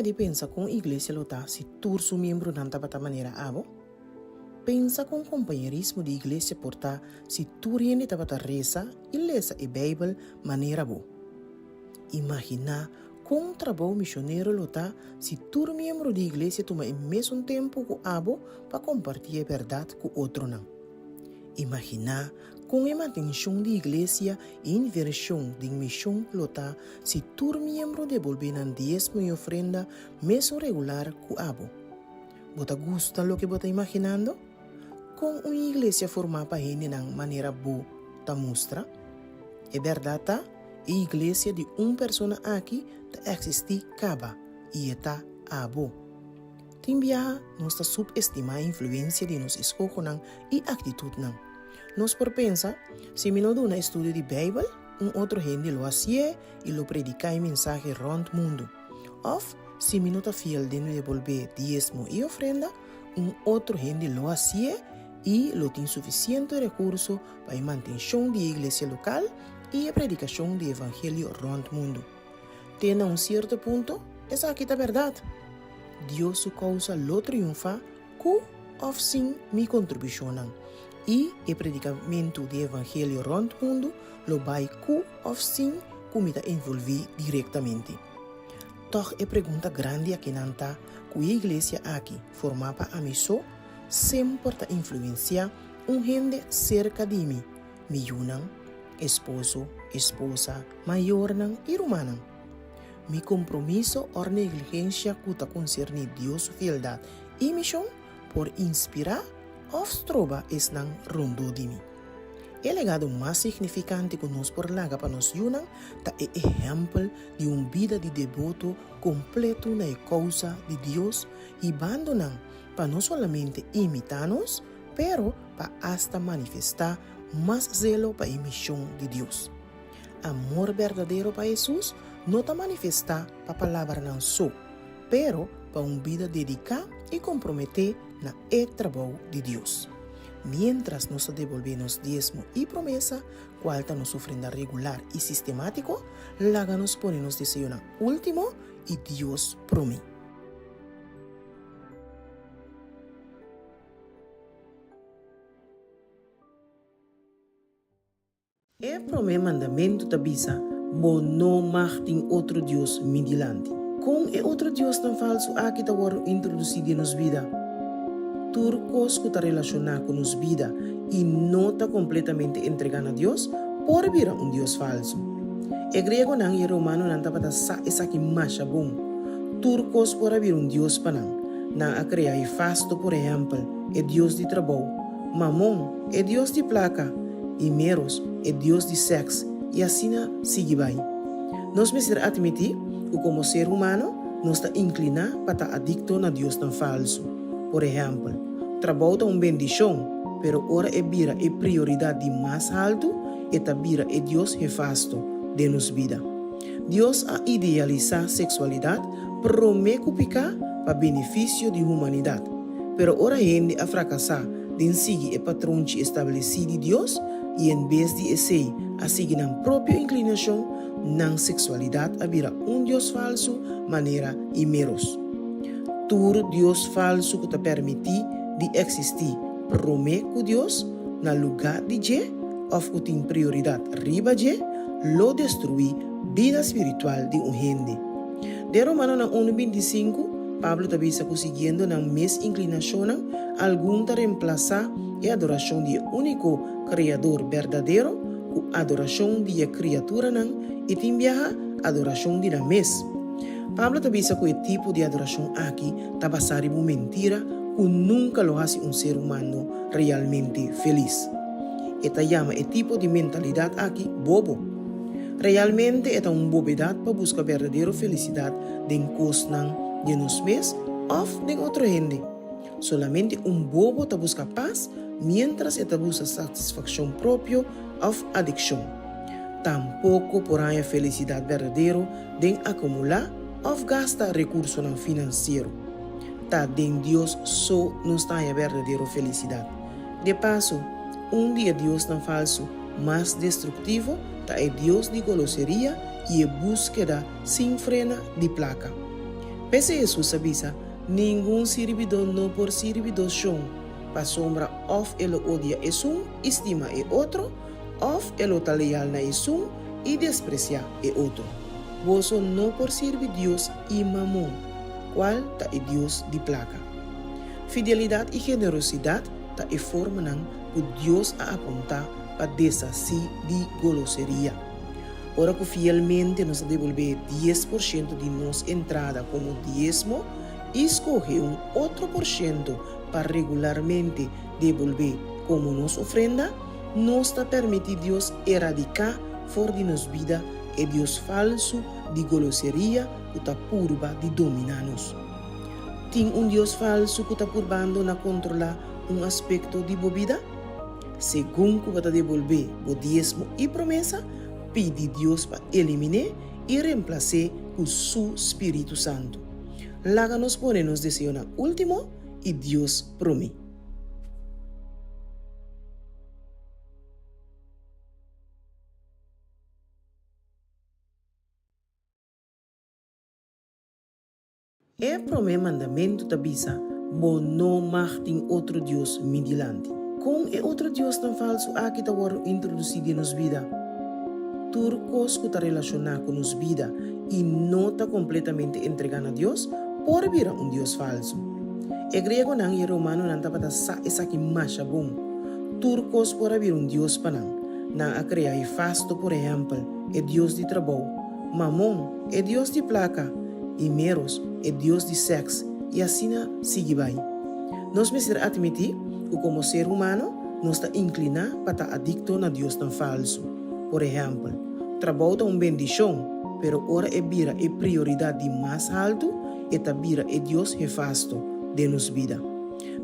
de pensa com igreja lota se tur su membro não tá bata maneira abo? Pensa com companheirismo de igreja porta se tur gente tá bata reza e lesa a Bíblia maneira bo. Imagina com trabalho missionário lota se tur membro de igreja toma em mesmo tempo com abo para compartilhar a verdade com outro não. Imagina com a manutenção de igreja e inversão de missão lota se tur membro devolver nan diezmo e ofrenda mesmo regular com abo. Bota gusta lo que bota imaginando? Com uma igreja formada para gente de maneira boa, ta mostra? É verdade, tá? A igreja de uma pessoa aqui ta existe caba e está abo. Timbia nós ta subestimar a influência de nos escolhas e atitude não. Nós por pensar, se me não dá um estudo de Bíblia, outro gente lo hace e lo predica em mensagem rond mundo. Ou, se me não está fiel de devolver diezmo e ofrenda, outro gente lo hace e lo tem suficiente recurso para a manutenção da igreja local e a predicação do evangelho rond mundo. Tem certo ponto, essa aqui é a verdade. Deus su causa lo triunfa com ou sem minha contribuição. E o predicamento do evangelho rond mundo lo vai com ou sem como está envolvido diretamente. Toch é pergunta grande aqui nanta que a igreja aqui formada a missão sempre está influenciar gente cerca de mim, miúnan, esposo, esposa, maior e irmã. Mi compromisso ou negligência que está concerne Deus fieldade e missão por inspirar ou trova es nan rondo de mim. O legado mais significante que nós por laga para nós yunan ta é exemplo de uma vida de devoto completo na causa de Deus e abandonan para não somente imitar-nos, pero para hasta manifestar mais zelo para a missão de Deus. Amor verdadeiro para Jesus não está manifestar para a palavra não só, pero para uma vida dedicada e comprometer na trabalho de Deus. Mientras nós devolvemos diezmo e promessa, qual está nos ofrenda regular e sistemático, laga nos ponemos desejo na último e Deus promete. E promê mandamento da bisa, bo não martin outro Deus midilante. Com e outro Deus não falso aqui está introduzido em nossa vida. Turcos que está relacionado com nossa vida e não está completamente entregado a Deus, por vir um Deus falso. E grego não e romano não está para essa aqui mais bom. Turcos por vir um Deus para não a criar e fasto, por exemplo, é Deus de trabalho. Mamon é Deus de placa. E meros é Deus de sexo. E assim sigue bem. Nós precisamos admitir que como ser humano, nós está inclinado para estar adicto a Deus não falso. Por exemplo, trabalho é uma bendição, pero ora é vira é prioridade mais alto e vira é Deus refasto de nossa vida. Deus a idealizar sexualidade promete picar para benefício da humanidade, pero ora gente a fracassar de seguir o padrão estabelecido de Deus e em vez de esse a seguir a própria inclinação na sexualidade a vira um Deus falso maneira e meros. Tur Deus falso que te permite de existir promete que Deus na lugar de je ou que tem prioridade riba je lo destruir vida espiritual de gente. De Romano na 1:25 Pablo te avisa que siguiendo na mesma inclinação algum te reemplazar a adoração de único Criador verdadeiro com adoração de a criatura e também a adoração de la mes. Pablo te avisa que o tipo de adoração aqui está basado em mentira que nunca lo hace um ser humano realmente feliz. Esta llama o tipo de mentalidade aqui bobo. Realmente é uma bobedade para buscar verdadeira felicidade de cosas de nós mesmos ou de outra gente. Solamente um bobo está busca paz, mientras está busca satisfação própria ou adicção. Tampouco porá a felicidade verdadeira de acumular ou gastar recursos financeiros. Tá de Deus só nos está a verdadeira felicidade. De passo, dia Deus não falso, mais destrutivo, tá é Deus de golosseria e a búsqueda sem frena de placa. Pese Jesus avisa, ningún servidor no por servidor son, pa sombra of ele odia es un, estima e otro, of ele está leal na es un, y desprecia e otro. Vos no por servir Dios y mamón, cual ta e Dios di placa. Fidelidad y generosidad ta e forman que Dios a apuntar para desasir de golosería. Ora que fielmente nos devolver 10% de nossa entrada como diezmo e escoge un otro por ciento para regularmente devolver como nos ofrenda, nos está permitido Dios erradicar fora de nos vida e Dios falso de golosería que está purba de dominarnos. Tem Deus falso que está purbando na controlar aspecto de vida? Segundo que vai devolver o diezmo e promessa, pede Deus para eliminar e reemplaçar com seu Espírito Santo. Láganos ponernos deseo na último e Deus promete. É primeiro mandamento da Bisa, bo não martin outro Deus midilante. Com é outro Deus tão falso aqui está introduzido em nos vida. Turcos que está relacionado com nos vida e não está completamente entregado a Deus, por vir Deus falso. E grego não e romano não está para sa essa que macha bom. Turcos por vir Deus para não a criar e fasto, por exemplo, é Deus de trabalho. Mamon é Deus de placa. E meros é Deus de sexo. E assim sigue vai. Nós precisamos admitir que como ser humano, nós está inclinado para estar adicto a Deus tão falso. Por exemplo, trabalho é uma bendição, pero ora é vira é prioridade mais alto e ta vira é Deus refasto de nos vida.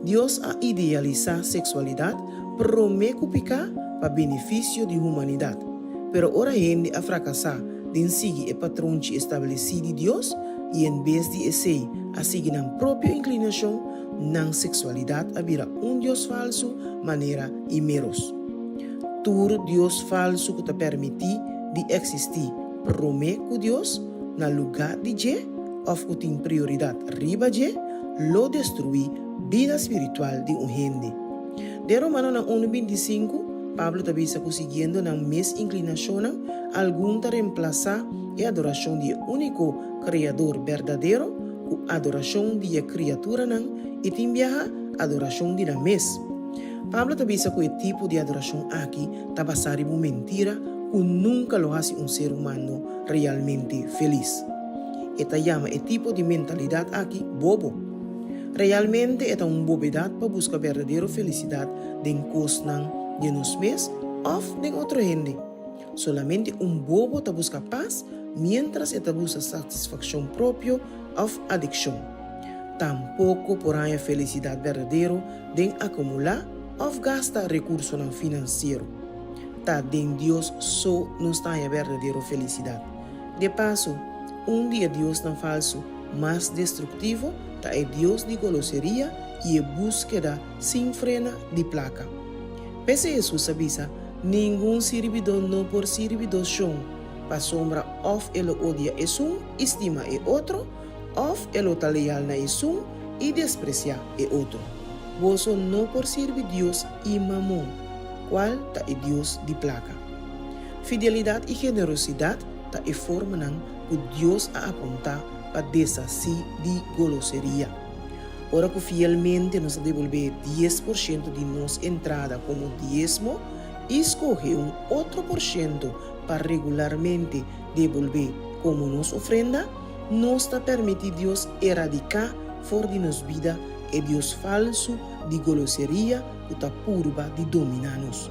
Deus a idealizar sexualidade promete picar para benefício da humanidade, pero ora gente a fracassar de seguir o patrão estabelecido de Deus e em vez de esse a seguir a própria inclinação na sexualidade a vira Deus falso maneira e meros. Tur Deus falso que te permite de existir promete que Deus na lugar de je ou que tem prioridade riba je lo destruir vida espiritual de gente. De Romano na 1:25 Pablo também está conseguindo na mesma inclinação algum para reemplazar a adoração de único Criador verdadeiro com a adoração de a criatura e também a adoração de la mes. Pablo também está com o tipo de adoração aqui está basado em mentira que nunca lo hace ser humano realmente feliz. Esta llama o tipo de mentalidade aqui bobo. Realmente é uma bobedade para buscar verdadeira felicidade de cosas de nos mesmos ou de outra gente. Solamente bobo te busca paz, mientras te busca satisfação própria ou adicção. Tampouco porá a felicidade verdadeira de acumular ou gastar recursos financeiros. Tá de Deus só nos está a verdadeira felicidade. De passo, dia Deus tão falso, mais destrutivo, tá é Deus de goloseria e búsqueda sem frena de placa. Pese Jesus avisa, ningún servidor no por servidor son, pa sombra of ele odia es un, estima e otro, of ele está leal na es un, y desprecia e otro. Vos no por servir Dios y mamón, cual ta e Dios de placa. Fidelidad y generosidad ta e forman que Dios a apuntar para desasir de golosería. Ora que fielmente nos devolver 10% de nossa entrada como diezmo e escoge un otro por ciento para regularmente devolver como nos ofrenda, nos está permitido Dios erradicar fora de nos vida e Deus falso de golosería que está purba de dominarnos.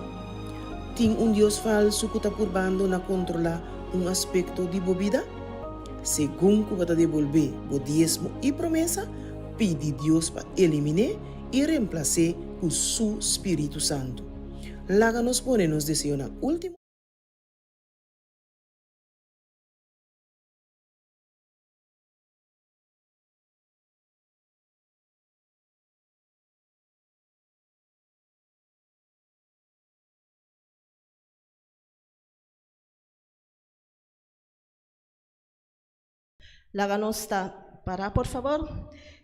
Tem Deus falso que está purbando na controlar aspecto de vida? Segundo que vai devolver o diezmo e promessa, pede Deus para eliminar e reemplaçar com seu Espírito Santo. Láganos ponernos deseo na último. Láganos Para, por favor.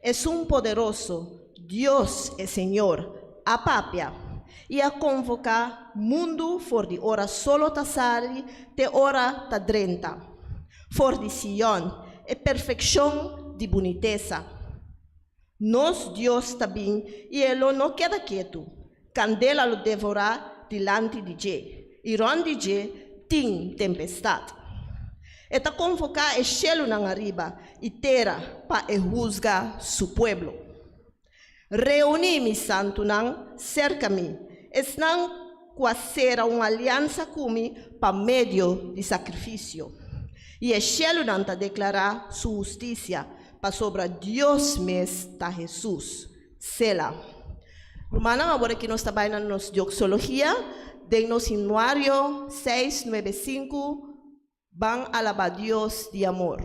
Es un poderoso Dios e Señor, a papia, e a convocar mundo for de hora solo tasari, te hora ta drenta, for de Sion, e perfeição de boniteza. Nos Dios também, e ele não queda quieto, candela lo devorar delante de Je, e ronde Je, tem tempestade. Eta convocar e cielo nang arriba, e terra, pa e juzga su pueblo. Reuni mi santo nang, cerca-me, esnang quasera uma aliança comigo pa meio de sacrifício. E o cielo não ta declarar sua justiça para sobre Deus mesmo ta Jesus. Sela. Romana, agora que nós trabalhamos na nossa doxologia, de-nos Januário 6:95, van alabar Deus de amor.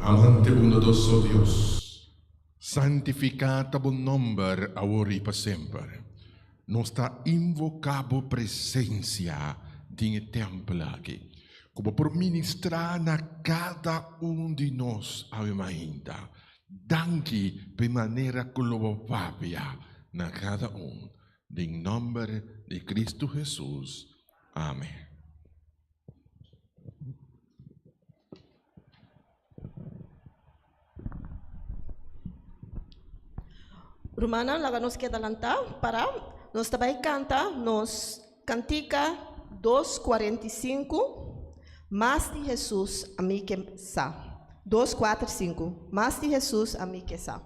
Amante bondadoso Dios, santificata bom nombre ahora para sempre. Nossa invocável presença em templo aqui, como por ministrar na cada de nós ainda. Danke de maneira globável na cada em nome de Cristo Jesus. Amém. Romana, laga nos queda lantar para nos também canta nos cantica 2:45, mais de Jesus a mim que sa. 2:45, mais de Jesus a mim que sa.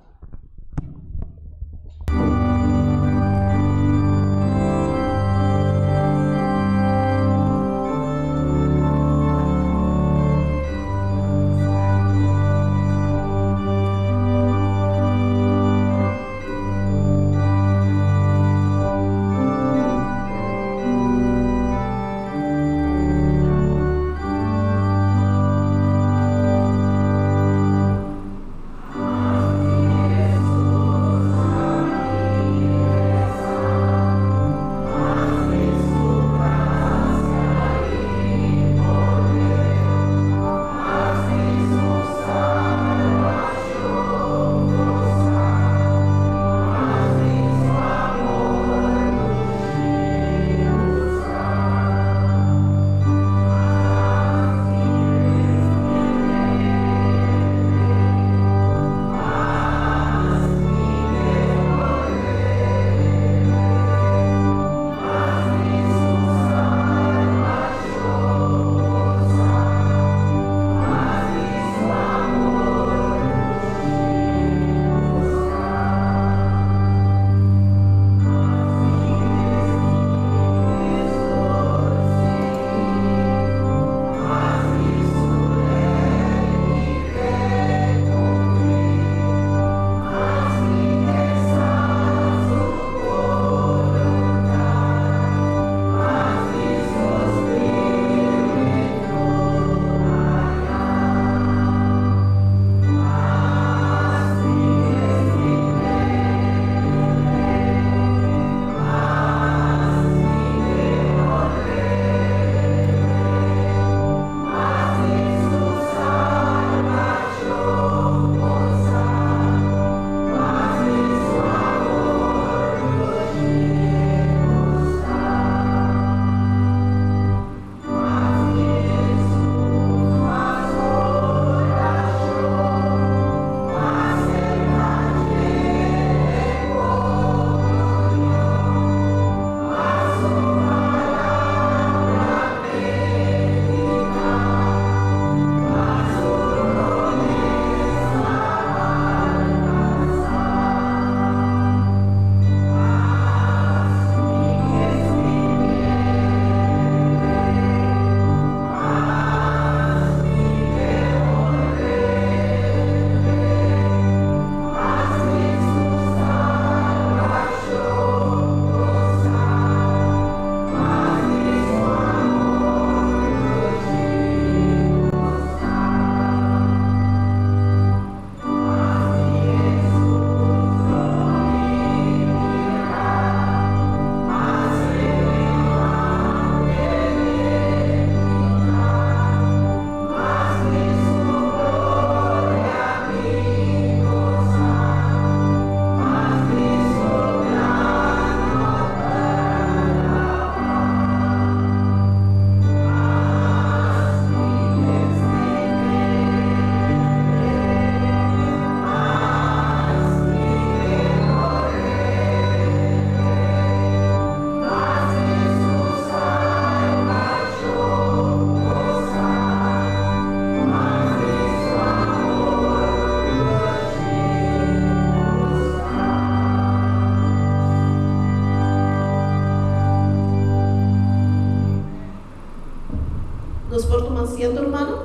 Toma asiento, hermano.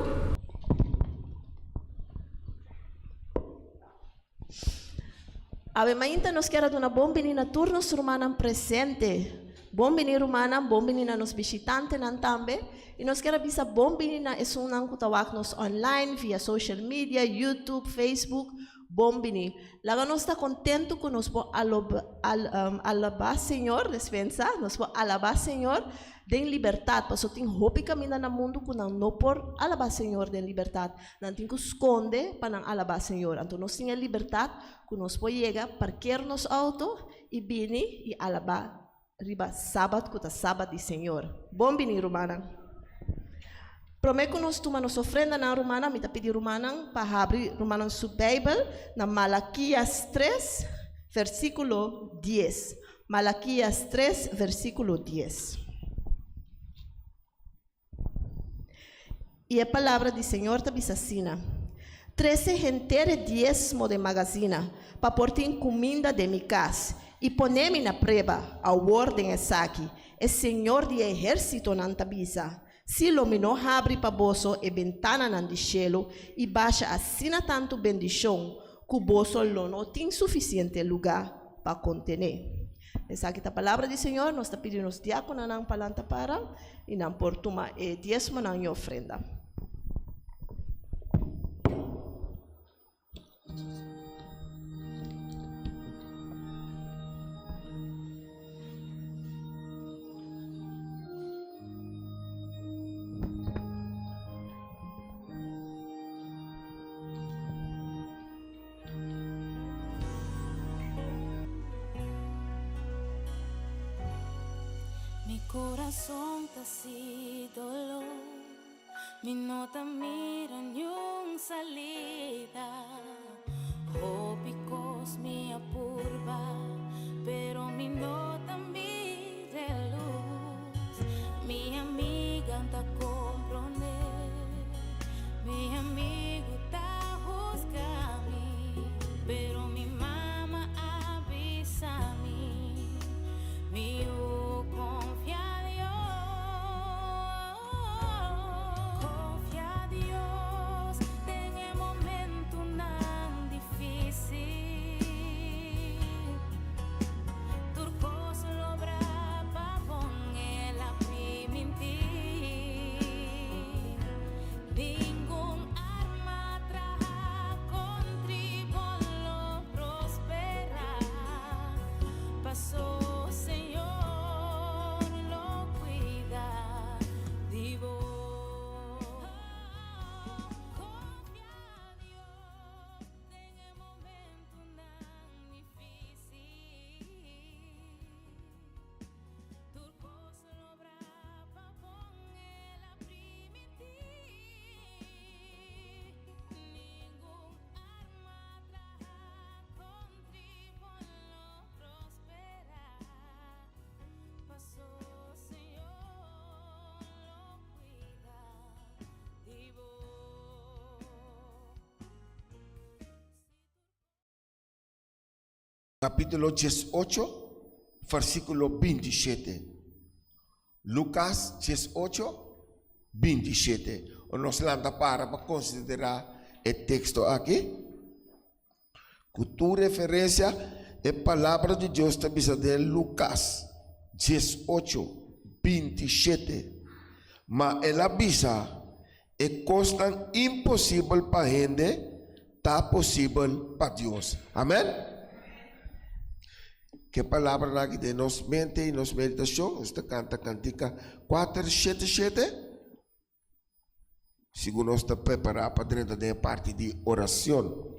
Ave Maria nos quer dar uma bom venina turnos romana presente. Bom venir romana, bom venina nos visitantes nan tambe. E nos quer avisar bom venina é um kutawak nos online via social media, YouTube, Facebook. Bom venir. Laga nos está contento que nos po alabar Senhor, despensa, nos po alabar Senhor de libertad. Paso ting hopi camina na mundo que não por alabar Senhor de libertad. Não tem que esconde para não alabar Senhor. Então nós temos liberdade que nos po llegar parquear nos auto e vini e alabar riba sábado que tá sábado de Senhor. Bom venir romana. Prometo que nós tomamos ofrenda na romana, me pedi romana para abrir romana sua Bíblia na Malaquias 3, versículo 10. Malaquias 3, versículo 10. E a palavra do Senhor está assim: 13 gentere diezmo de magazina, para portar comida de mi casa, e poner-me na prova, a ordem essa aqui, é Senhor de exército na tabisa. Se lo não abre para bolso e ventana nan di cielo e baixa assina tanto bendição que o bolso não tem suficiente lugar para contener. Essa aqui é a palavra do Senhor, nós está pedindo os diáconos na palanta para e não por tomar diezmo na minha ofrenda. Mi corazón está así dolor, mi nota mira yung salida, hopicos mi apurba, pero mi nota mira luz, mi amiga anda comprender, mi amigo está juzgando, pero mi mamá avisa a mí, mi confía a Dios, ten el momento tan difícil, turcos lo brava con el apriminti, ningún arma traja contribo lo prospera, pasó Señor lo cuida, divo. Capítulo 18, versículo 27. Lucas 18, 27. Nos landa para considerar el texto aquí. Tu referencia es palabra de Dios también de Lucas 18, 27. Mas él avisa, es cosa imposible para gente, está posible para Dios. Amén. Que palavra aqui de nos mente e nos meditação, esta canta cantica 477. Segundo nós está preparado para dentro da parte de oração.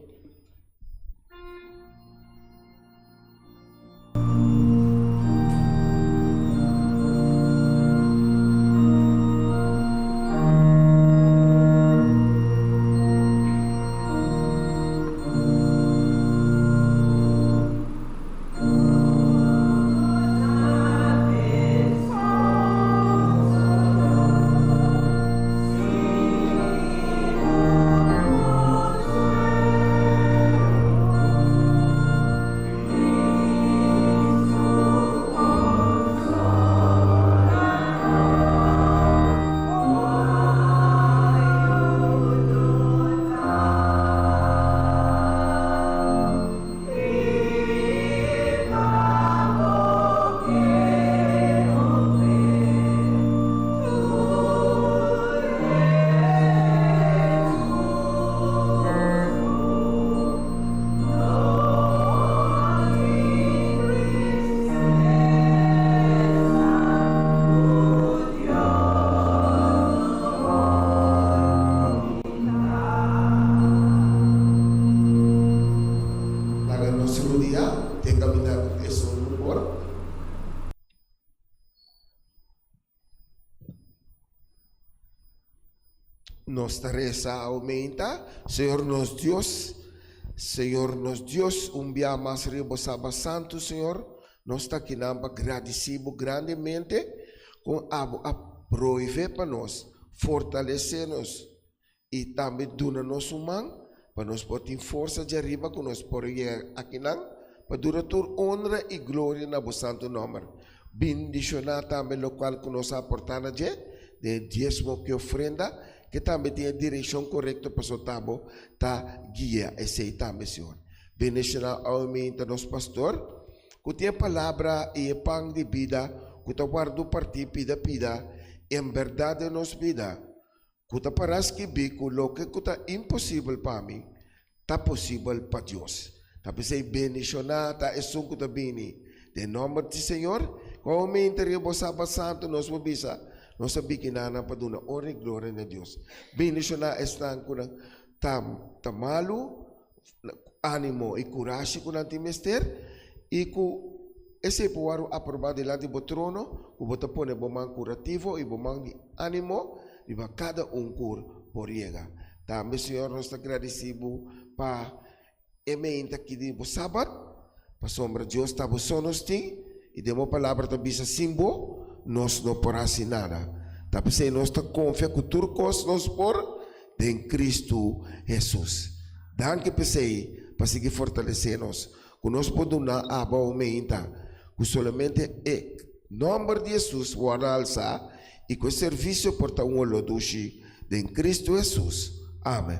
Nuestra reza aumenta. Señor nos Dios, un día más rebosaba santo, Señor. Nos está aqui agradecido grandemente com a prover para nós, fortalecer-nos e também dar-nos mão para nós poder força de arriba com nós por aqui para durar honra e glória na vosso santo nome. Bendicionar também o qual que nos aportana de diezmo que ofrenda, que também tem a direção correta para o tabo, tá guia esse também, Senhor. Bendicionar aumenta nos pastor, que tem a palavra e o pão de vida, que te guardo partir pida, em verdade nos vida, que te paras que bico, lo que está impossível para mim, está possível para Deus. Tá pensei bendicionar, tá é só que tá bem. De nome do Senhor, como interrebo sábado santo, nós vamos bisa, nós sabemos que nada para dar honra e glória a Deus. Bendicionar estão com tamalo, ânimo e coragem com o mister, e com esse poder aprovado diante do trono, o bota pone bomang curativo e bomang de ânimo, e para cada cur por llegar. Também, Senhor, nós estamos agradecidos para emenda que de sábado, para sombra Deus está sonos ting, e demo palavra da bisa simbo, nós não porasi nada. Tapi se nós está confia que turcos nós por em Cristo Jesus. Dan que pensei para seguir fortalecer-nos, que nós podemos dar a aumenta, que solamente é nome de Jesus guarda alça e que o serviço porta lodushi em Cristo Jesus. Amém.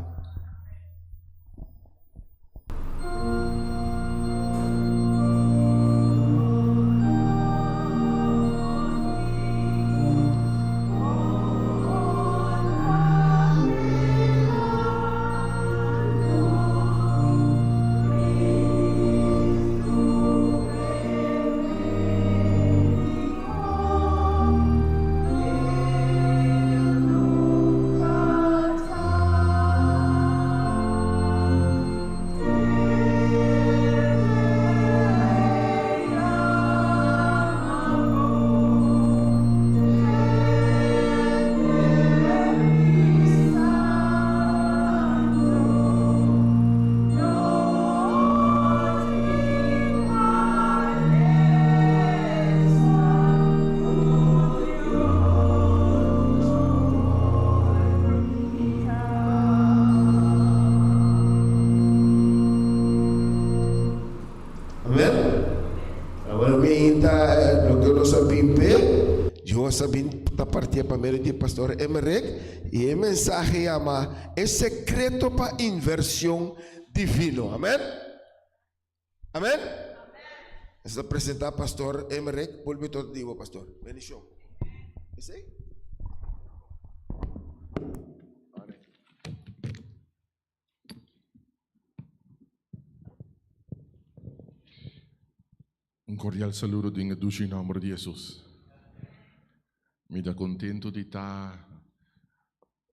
Sabin ta partia para meio de pastor Emmerich e o mensagem chama é secreto para inversão divino. Amém? Amém? Essa apresentar pastor Emmerich, púlpito divo pastor. Bendição. Esse? Un cordial saludo em nome de Jesus. Me dá contento de estar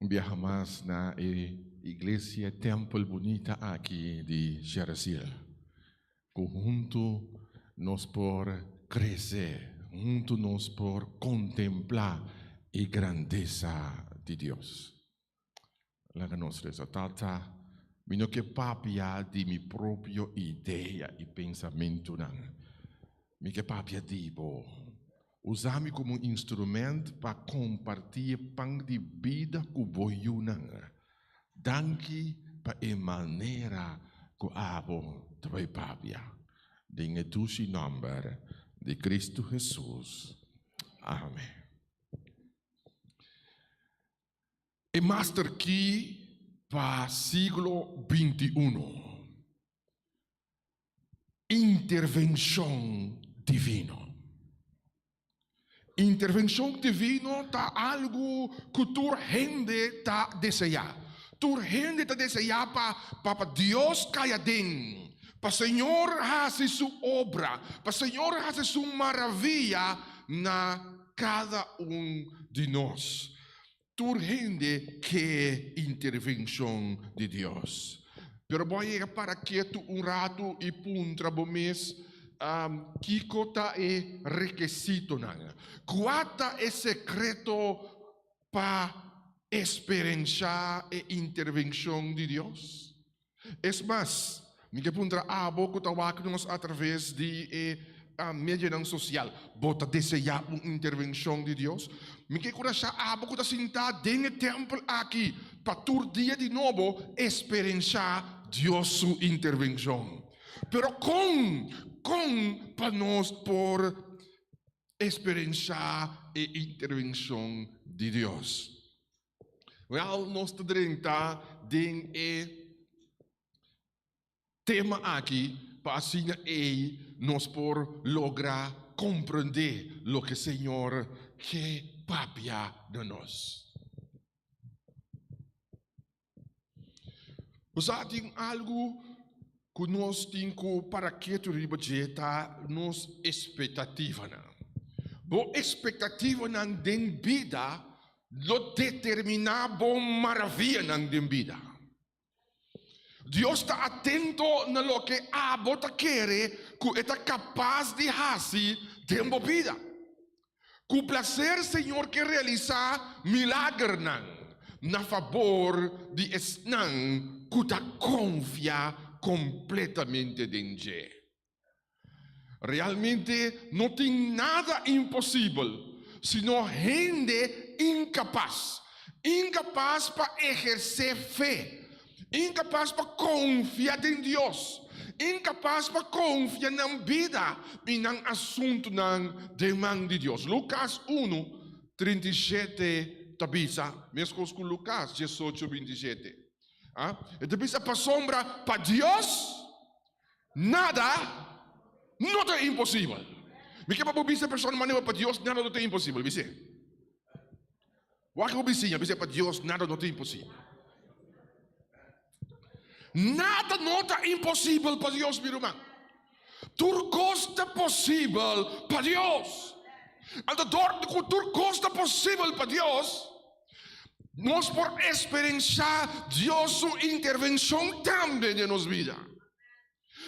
um dia mais na igreja Templo Bonita aqui de Jerusalém. Junto nós por crescer, junto nós por contemplar a grandeza de Deus. La nostra tata, minha que papia de minha própria ideia e pensamento não. Me que papia dibo. Usar-me como instrumento para compartilhar pão de vida com o Danke para a maneira que abo de papia. Em o nome de Cristo Jesus. Amém. E Master Key para século 21. Intervenção divina. Intervenção divina está algo que tu gente está desejar. Tu gente está desejar para Deus caia dentro. Para o Senhor fazer sua obra. Para o Senhor fazer sua maravilha na cada de nós. Tu gente que intervenção de Deus. Pero vou ir para quieto rato e puntra mês. Kiko ta é requisito nanga. Guarda é secreto para experienciar a intervenção de Deus. É mais, ninguém pode abo que nós através de a mídia social, bota desejar uma intervenção de Deus. Ninguém cura abo que sentar dentro do templo aqui para todo dia de novo experienciar Deus sua intervenção. Pero com para nós por experienciar a intervenção de Deus. Well, nós estamos dentro tema aqui para assim nós por lograr compreender o que o Senhor quer papia de nós. Você tem algo que nós temos para que tu ribajeta nos expectativa na. Bo expectativa na den vida lo determina bom maravilha na den vida. Deus está atento na lo que a bota quer, que está capaz de fazer dentro da vida. Que o prazer, Senhor, que realizar milagre na favor de esnan que ta confia completamente em Deus. Realmente não tem nada impossível, senão gente incapaz para exercer fé, incapaz para confiar em Deus, incapaz para confiar na vida e no assunto na demanda de Deus. Lucas 1, 37, tabisa, mesmo com Lucas 18, 27. Tabisa para sombra, para Deus, nada não é impossível. Me quer para você pessoa maneira para Deus nada não é impossível, você. O que você para Deus nada não é impossível. Nada não é impossível para Deus, meu irmão. Tudo costa possível para Deus. Tudo costa possível para Deus. Nós por experienciar Deus sua intervenção também em nossa vida.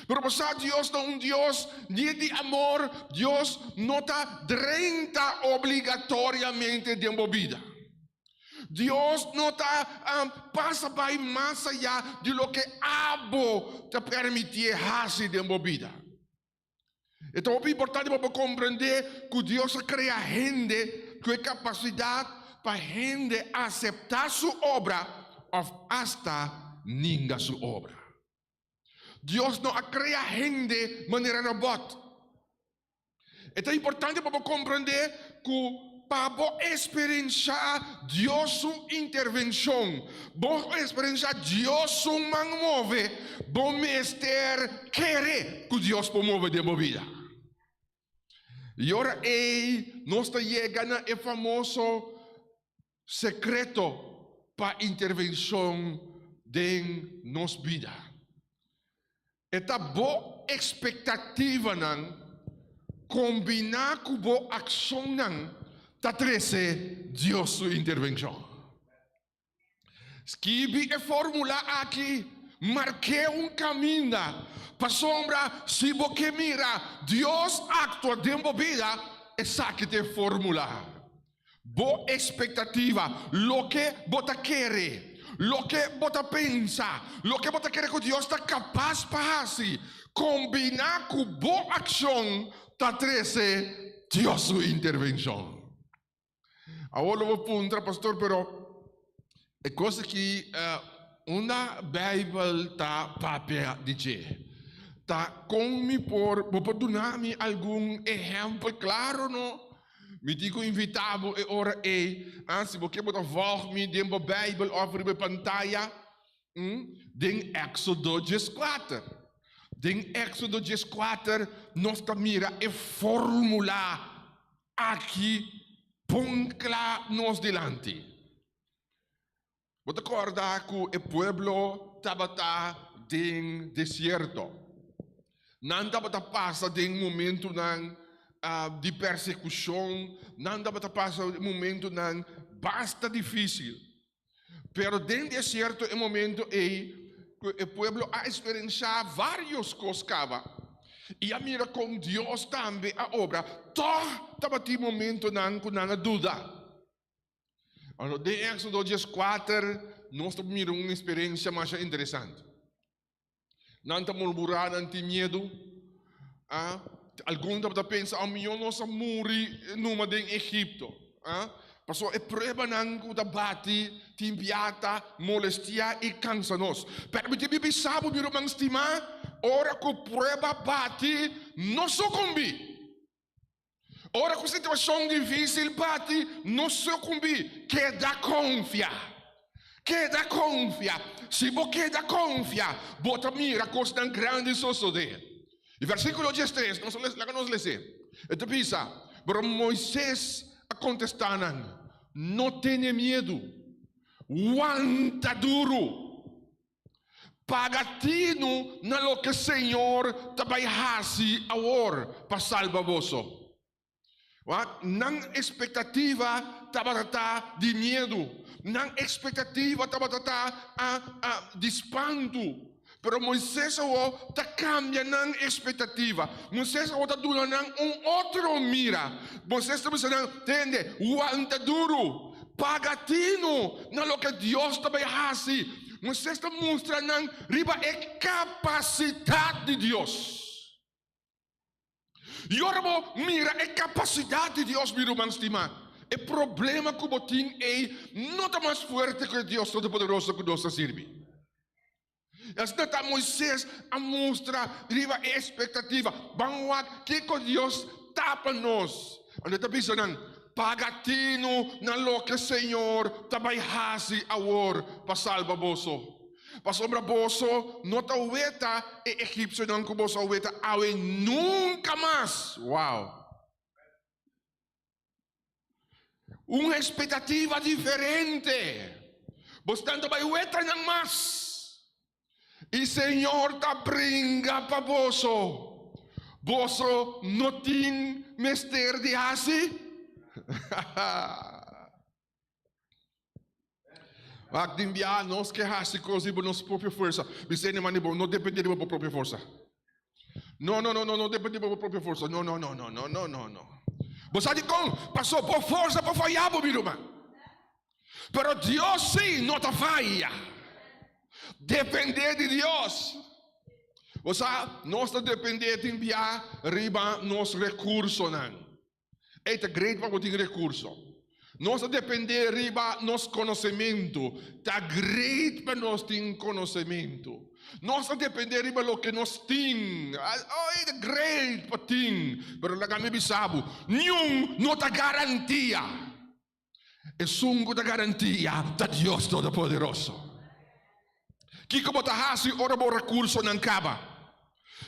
Pero pasar Dios no un Dios ni de amor, Dios no está drenta obligatoriamente de vida. Dios no está pasa by más allá de lo que abo te permitir hacer de vida. Então é importante para compreender que Deus cria gente com capacidade para gente aceitar sua obra ou hasta ninguém sua obra. Deus não cria gente de maneira robot. É importante para compreender que para experienciar Deus sua intervenção, para experienciar Deus sua mão move, bom mestre querer que Deus move de vida. E agora nós está chegando ao famoso secreto para intervenção de nossa vida. Esta boa expectativa não combinar com boa ação não tá treze Deus sua intervenção. Escrevi a fórmula aqui, marquei caminho para sombra se você mira Deus atua dentro da vida, essa que te fórmula. Boa expectativa, lo que você quer. Lo que você pensa, lo que você quer que Deus está capaz para fazer, combinar com boa ação, está treze Deus sua intervenção. Agora eu vou perguntar, pastor, pero é coisa que uma Bíblia está papel de dizer. Está como vou dar-me algum exemplo claro, não? Me digo invitado e ora se você pode ver-me dentro da Bíblia ou na pantalla, em Éxodo 14. Em Éxodo 14, nós mira a fórmula aqui, põe lá nos delante. Você acorda que o povo estava no deserto. Não estava passando de momento de persecução, não estava passando momento bastante difícil. Pero dentro do deserto é momento o povo a experienciar vários coisas. E a mira com Deus também a obra. Estava de momento com dúvida. Ano de Éxodo 14, nós temos uma experiência mais interessante. Não estamos murmurando de medo. Alguns pensam, eu não sou morrer numa de Egipto. Passou é prova não da bate, timpiata, molestia e cansa-nos. Pero me sabe, meu irmão estimar, ora que prova bate, não sucumbi. Ora que situação difícil bate, não sucumbi. Queda confiar. Queda confiar. Se você queda confiar, bota mira coisa tão grande suceder. E versículo 13, nós lemos. Então pensa, para Moisés a contestar, não tenha medo, aguanta duro, pagatino na lo que o Senhor também hasi agora para salvar você. Não expectativa tabata de medo, não expectativa tabata de espanto. Pero Moisés está cambiando a expectativa. Moisés está dando outro mira. Moisés está dizendo, entende? Aguanta duro. Pagatino na lo que Deus também faz. Moisés está mostrando riba a capacidade de Deus. E ora, mira a capacidade de Deus, meu irmão estimado. O problema que você tem é não está mais forte que Deus Todo-Poderoso que nós servimos. Está Moisés a mostrar a expectativa. Vamos que Deus tapa nós. Está pensando, pagatino na lo que o Senhor também faz agora para salvar você. Para sombra você, não está ueta e egípcio não que você ueta, awe nunca mais. Uau! Uma expectativa diferente. Você também ueta não mais. E Senhor tá brinca para você. Você não tem mestre de assim? Actimbia nós que assim coisa por nossa própria força. Você não depende da própria força. Não depende da própria força. Não. Você diz como? Passou por força para falhar, meu irmão. Pero Deus sim não te falha. Depender de Deus. Você nós depender de enviar riba nos recursos não. É grande para ter recurso. Nós depender riba nos conhecimento. Tá grande para nós ter conhecimento. Nós depender riba lo que nós tem. É grande para ter. Pero lá kami bisabo, nenhum não tá garantia. É sungo da garantia da Deus Todo-Poderoso. Kiko bota hasi ora bo recurso não acaba.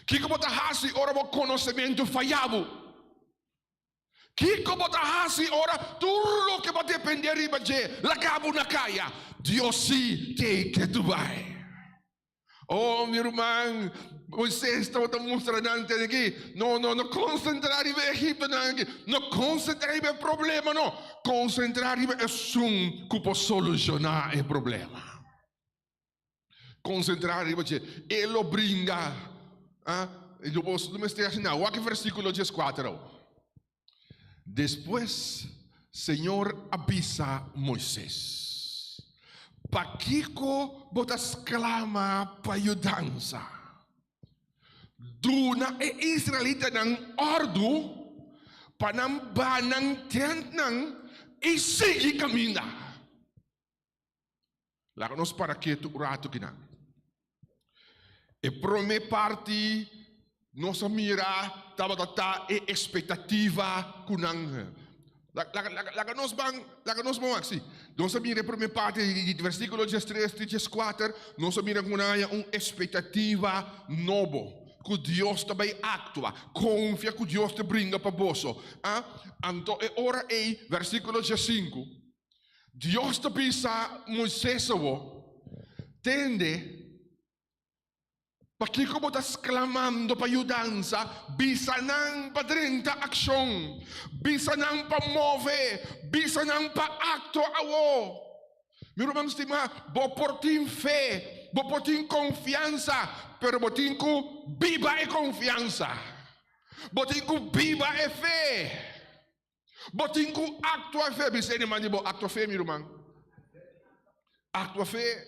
Kiko bota hasi ora bo conhecimento falhado. Kiko bota hasi ora tudo que vai depender de la cabo na caia. Deus sim tem que tu vai. Oh, meu irmão, você está mostrando aqui. Não concentrar em Egito não concentrar em problema não. Concentrar em um que pode solucionar o problema. Concentrar em você. Ele brinca. Eu posso me estar assim. Olha que versículo 14. Depois, Senhor avisa Moisés. Para que botas clama para ajudança? Duna e Israelita ng ordo panamba ng tent ng isigi kamina. Lakanos para que tu rato kinang. E prome parte nossa mira tabata e expectativa kunang. Lakanos bang assim. Nossa mira prome parte de versículo 13 14, nossa mira kunaya expectativa novo. Que Deus também atua, confia que Deus te brinca para você. Então, ora aí, versículo 5. Deus te pisa Moisés, tende. Para que como estás clamando para ajudança, bisa nang para 30 ação, bisa nang para mover, bisa nang para acto awo. Meu irmão estimado, vou por ti fé, vou por ti confiança, pero vou ti com viva e confiança, vou ti com viva e fé, vou ti com acto e fé. Bisa ni mani bo acto fé, meu irmão. actua fe.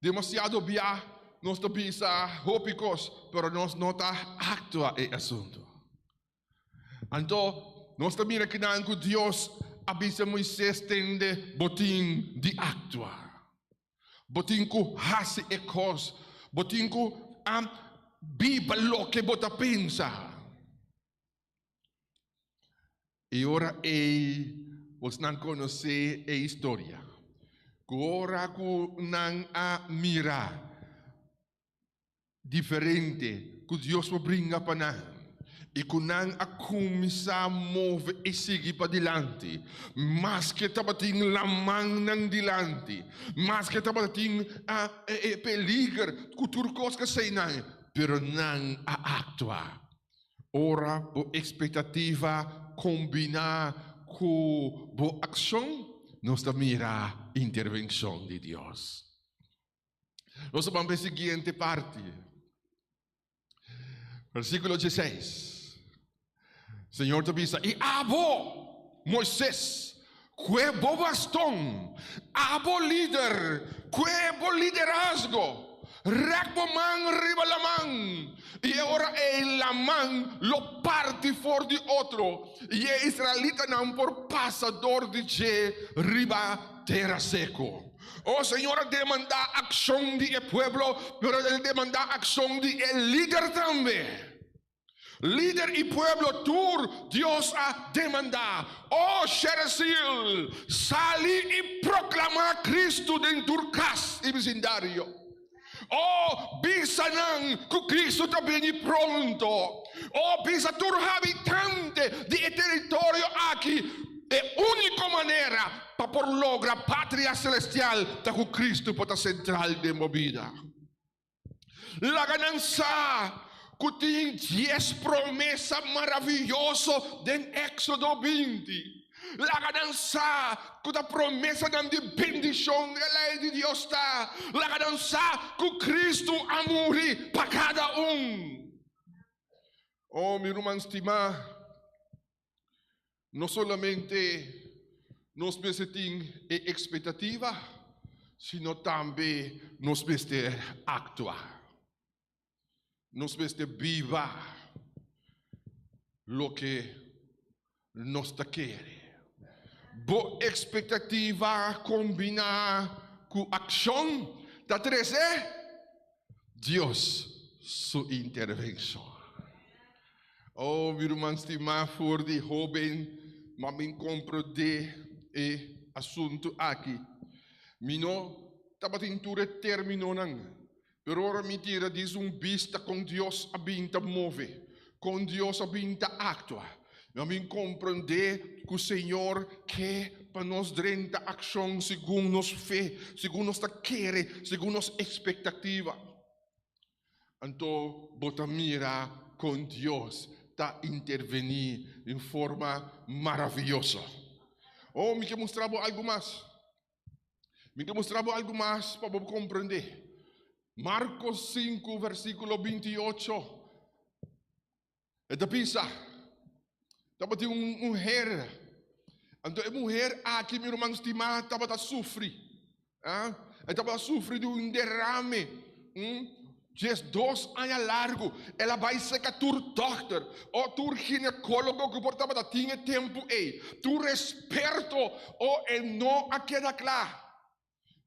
Demasiado bia, nós te bisa hópicos, pero nós não tá actua e assunto. Então, nós também que Deus avisa Moisés tende botim de actua. Botim ku hasi e cos, botim ku biba lo que bota pensa. E ora os não conhece a história. Ora ku não mira diferente que Deus vai brincar para nós. E kunang akumisa move e sigi pa dilante. Mas que tabating lamang ng dilante. Mas que tabating peligro kuturkos ka sa inay. Pero nang aactua. Ora bo expectativa combina com bo aksyon. Nos mira intervenção de Deus. Nós vamos para a seguinte parte. Versículo 16. Senhor te avisa, e abo Moisés, que bo bastão, abo líder, que bo liderazgo, recbo man riba la man, e agora la man lo parte for de outro, e israelita não por passador de je riba terra seco. Oh Senhor, demanda ação de pueblo, pero ele demanda ação de líder também. Líder y pueblo, tú, Dios a demandar. Oh, Sheresil, salí y proclama a Cristo dentro de tu casa y vecindario. Oh, bisanan, que Cristo está bien pronto. Oh, bisa tu habitante de territorio aquí. De única manera para por lograr patria celestial, está con Cristo para central de movida. La ganancia. Que tem 10 promessas maravilhosas em Éxodo 20. La ganança, que a promessa de bendição da lei de Deus está. La ganança, que Cristo a morrer para cada Oh, meu irmão estimado, não somente nós temos expectativa, sino também nós temos actuar. Nos veste viva lo que nos quiere. Bo expectativa combina con acción. Da 13, Dios su intervención. Oh, mi irmão estimado, for de joven, mas me compro de assunto aqui. Mino, tabatintura terminou não. Pero ora mentira diz vista com Deus abinta move, com Deus abinta actua. Eu me compreender que o Senhor quer para nós renda ação segundo nos fé, segundo nossa querer, segundo nossa expectativa. Então, bota mira com Deus está intervenir em forma maravilhosa. Oh, me quer mostrar algo mais. Me quer mostrar algo mais para você compreender. Marcos 5, versículo 28. Esta pisa. Estava de mulher. Então, a mulher aqui, meu irmão estimado, estava a sofrer. Estava a sofrer de derrame. 2 anos largo. Ela vai ser que tu doctor. Ou tu ginecólogo que portava tinha tempo. Tu respeito. Ou não a queda claro.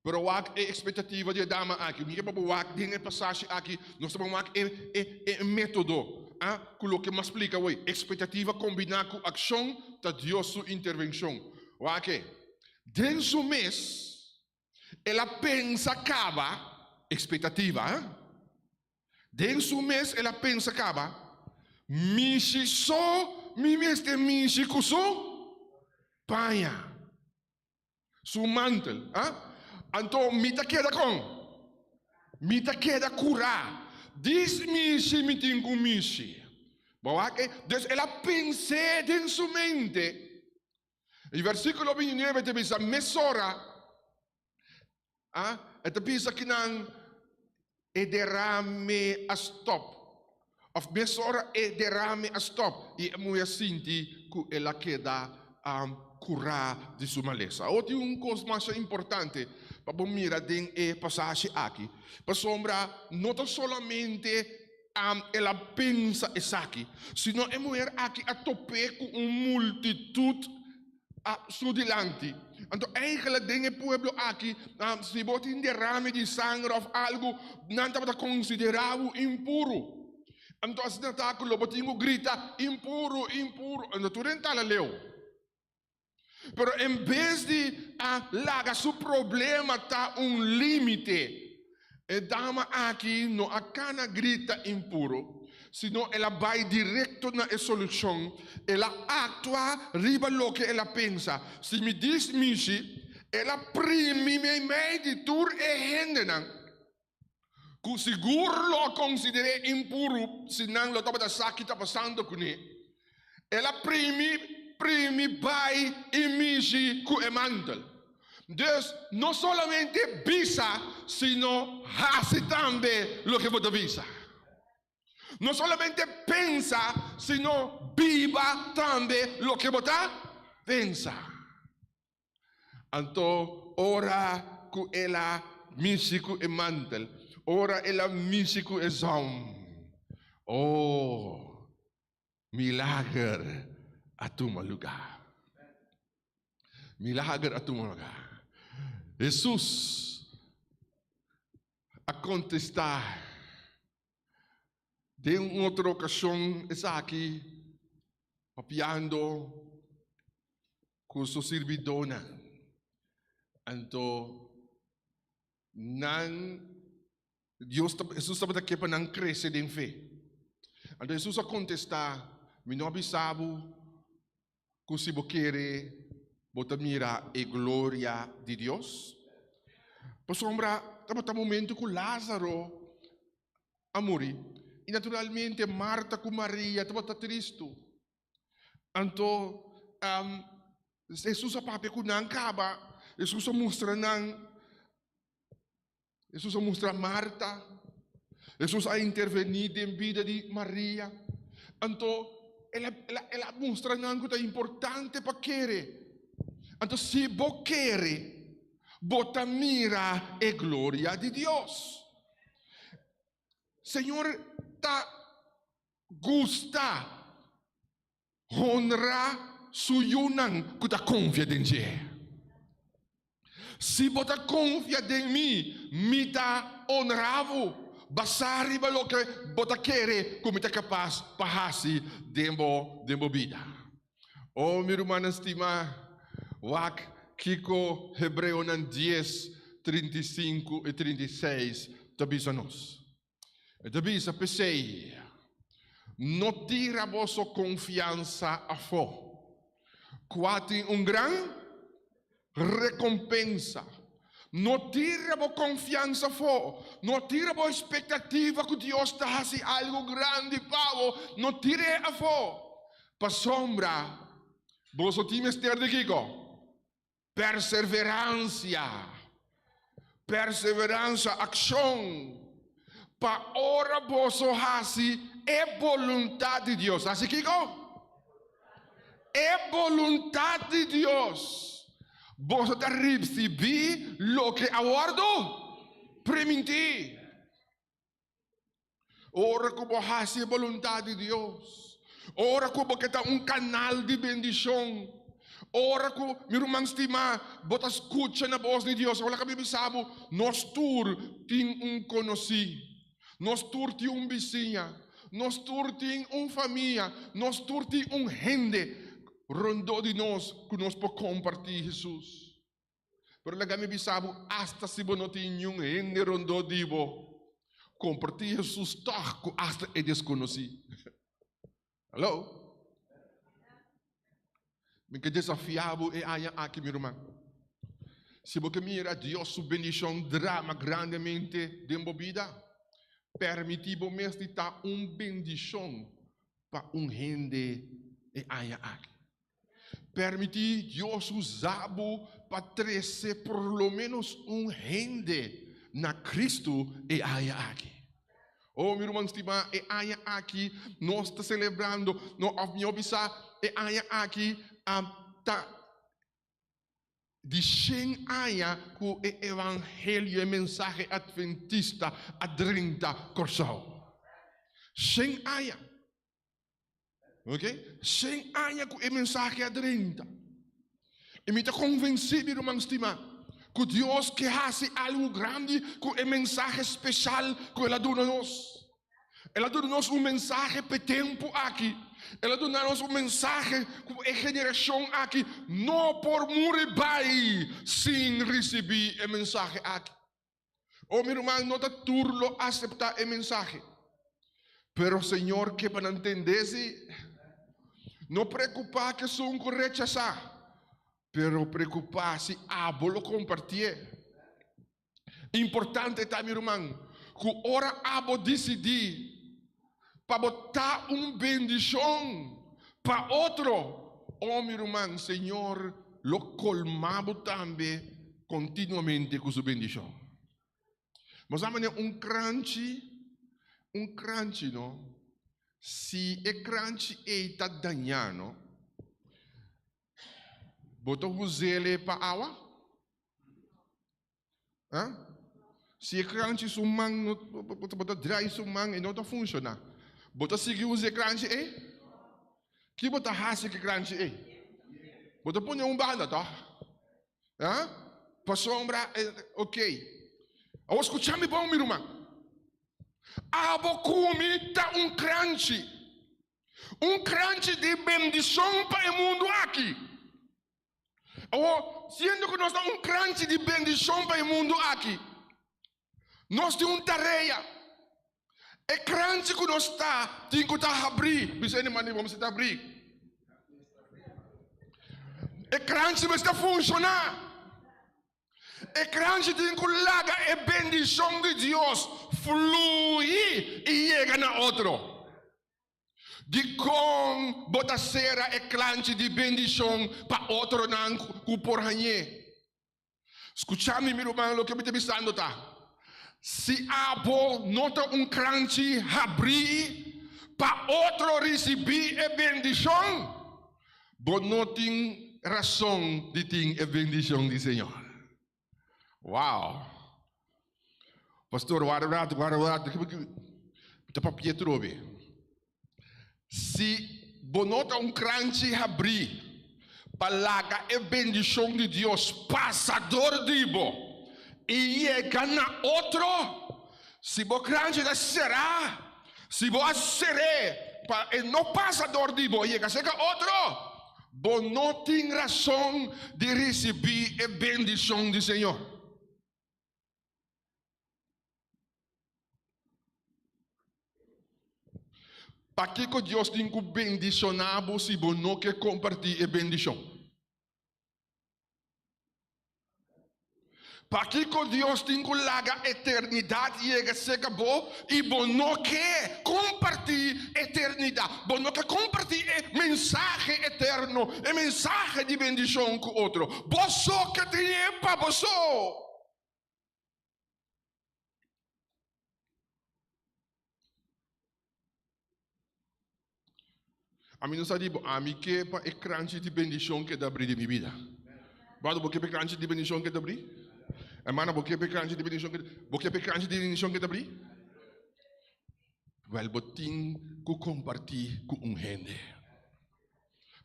Pero wak expectativa de dama aqui. Ninguém pode wak dinhe passagem aqui. Nós estamos wak método. O que me explica hoje. Expectativa combinar com ação, tá Deus sua intervenção. Wak. Dentro do mês, ela pensa acaba expectativa. Dentro do mês, ela pensa acaba. Mishi só, mi mês de mishi kuso, paia. Su mantel, Então, mita queda curar. Diz mishi, me tem com mishi. Então, ela pensa em sua mente. E versículo 29, te diz, mesora. Te diz que não é derrame a stop. Of mesora é derrame a stop. E a mulher sente que ela queda curar de sua maleza. Outra coisa mais importante para mirar em passagem aqui. Para sombra, não solamente ela pensa isso aqui, sino a mulher aqui a tope com uma multitude su delante. Então, eigenlijk dingen pueblo aqui, se bota em derrame de sangue ou algo, não está considerado impuro. Então, assim, está com o botinho grita, impuro, impuro. Então, tu não está leu. Pero em vez de largar seu problema, está limite. A dama aqui não acana grita impuro, sino ela vai direto na solução. Ela atua riba lo que ela pensa. Se me diz mishi, ela prime me de tur e hendenan. Que seguro lo considere impuro, se não lo estava sakit passando com ele. Ela prime vai e mishi ku emantel. Dus não solamente visa, sino hace também lo que você visa. Não solamente pensa, sino viva também lo que você pensa. Então, ora com ela místico e mantel, ora ela místico e zom. Oh, milagre a tu lugar. Milagre a tu lugar. Jesus a contestar de uma outra ocasião está aqui papiando com sua servidona. Então, Jesus estava aqui para não crescer em fé. Então, Jesus a contestar, me não avisava que se você quer bota mira a glória de Deus. Por sombra, estava momento que Lázaro a morrer. E naturalmente Marta com Maria estava triste. Então, Jesus a papi que não acaba. Jesus a mostra Marta. Jesus a intervenir em vida de Maria. Então, ela mostra que é importante para querer. Então, se você quer, bota mira a glória de Deus. Senhor, gusta honra suyunan que confia em ti. Se você confia em mim, me dá honravo. Basari ba lo que você quer, como está capaz para fazer dentro vida. Oh, meu irmão estimado. Wak Kiko Hebreu 10, 35 e 36 tabisa nos. Tabisa pensei, não tira vossa confiança a fó. Quati grande recompensa. Não tira vossa confiança a fó. Não tira vossa expectativa que Deus está fazendo algo grande para vos. Não tire a fó. Para sombra, vosso time ester de Kiko. Perseverança, ação. Para ora vosso hasi é vontade de Deus. Assim que é vontade de Deus. Você está recebendo o que aguardo permitir. Ora como hasi é vontade de Deus. Ora como que está canal de bendição. Ora com meu irmão estima, bota escuta na voz de Deus. Olha que me sabe, nós tur tem conhecido, nós tur tem vizinha, nós tur tem família, nós tur tem gente rondou de nós que nós podemos compartilhar Jesus. Pero lá me sabe, hasta se você não tem gente rondou de você, compartilhar Jesus toco hasta é desconhecido. Hello? Me que desafiado é aqui, meu irmão. Se você mira Deus, sua bendição drama grandemente dentro da vida, permitiu mesmo dar uma bendição para gente e aqui. Permitiu Deus usar para trazer por lo menos gente na Cristo e aqui. Oh, meu irmão estimado, e aqui nós estamos celebrando, nós vamos e aqui de 100 anos que o evangelho e mensagem adventista a 30 corsal. 100 anos. Ok? 100 anos que o mensagem a 30. E me está convencido, irmão estimado, que Deus quer fazer algo grande, com a mensagem especial que Ele dá a nós. Ela dá-nos mensagem para tempo aqui. Ela dá-nos mensagem com a geração aqui. Não por morrer sem receber a mensagem aqui. Oh, meu irmão, não está turlo aceitar a mensagem. Pero o Senhor quer para entender-se. Não preocupar que sou um rechazar. Pero preocupar se abolo compartilhar. Importante está, meu irmão, que ora abo decidir para botar bendição para outro. Oh, meu irmão, Senhor, lo colmamos também continuamente com sua bendição. Mas amanhã crunch, não? Se é crunch está danhando, bota o ele para água? Hã? Se é crunch sumang, bota dry sumang e não está funcionando. Bota seguir o crunch que bota hasi que crunch bota põe banda, tá? Hã? Para sombra, ok. Agora escutame bom, meu irmão. Abo come tá crunch de bendição para o mundo aqui. Agora, sendo que nós temos crunch de bendição para o mundo aqui, nós temos tarefa. É crunch que nós tem que abrir. Bisa mani vamos abrir. É crunch mas está funcionar. É crunch tem que largar a bendição de Deus fluir e chega na outro. De com bota serra é crunch de bendição para outro não que por ranhe. Escutame meu irmão, o que me está pensando tá? Se abo nota crunch abrir para outro receber a bendição, bom não tem razão de ter a bendição do Senhor. Uau! Pastor, guarda, está para Pietro. Se bom nota crunch abrir para largar a bendição de Deus, passador de bo. E chega outro, se você crente da será, se você será, não passador de você, chega outro, você não tem razão de receber a bendição do Senhor. Para que Deus tem que bendicionar se você não quer compartilhar a bendição? Para que Deus tem que largar a eternidade e se acabou e você não quer compartilhar a eternidade, você não quer compartilhar a mensagem eterna, a mensagem de bendição com outro. Você que tem para você. A mim não sabe, a mim que para a crunch de bendição que dá abrir de minha vida. Vado porque para crunch de bendição que dá abrir? Hermana, você quer crunch de bendição que dá abrir? Well, botin que compartilhar com gente.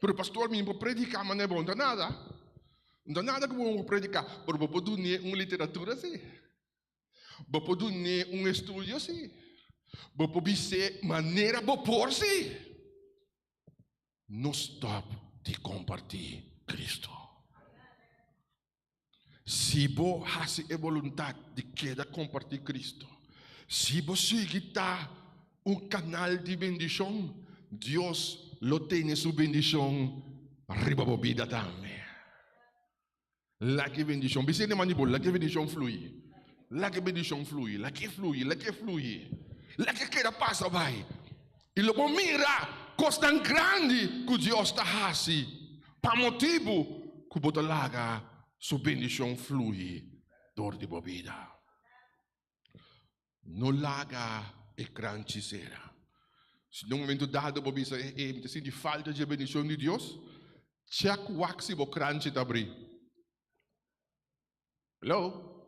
Pero pastor, me vou predicar, mas não é bom, não nada. Não nada que vou predicar, pero vou poder uma literatura assim. Vou poder estudo assim. Vou poder ser maneira vou pôr assim. Não stop de compartilhar Cristo. Se você faz a vontade de querer compartilhar Cristo, se você está canal de bendição, Deus lo tem sua bendição arriba da vida também. Lá que bendição, você não manipula, lá que bendição flui. Lá que bendição flui, lá que flui. Lá que queda passa vai. E logo mira, coisa tão grande que Deus está fazendo, para motivo que você larga sua bendição flui dor de vida. Não larga e crunch será. Se num momento dado você sente falta de bendição de Deus, Check waxi bo crunchy tabri. Hello?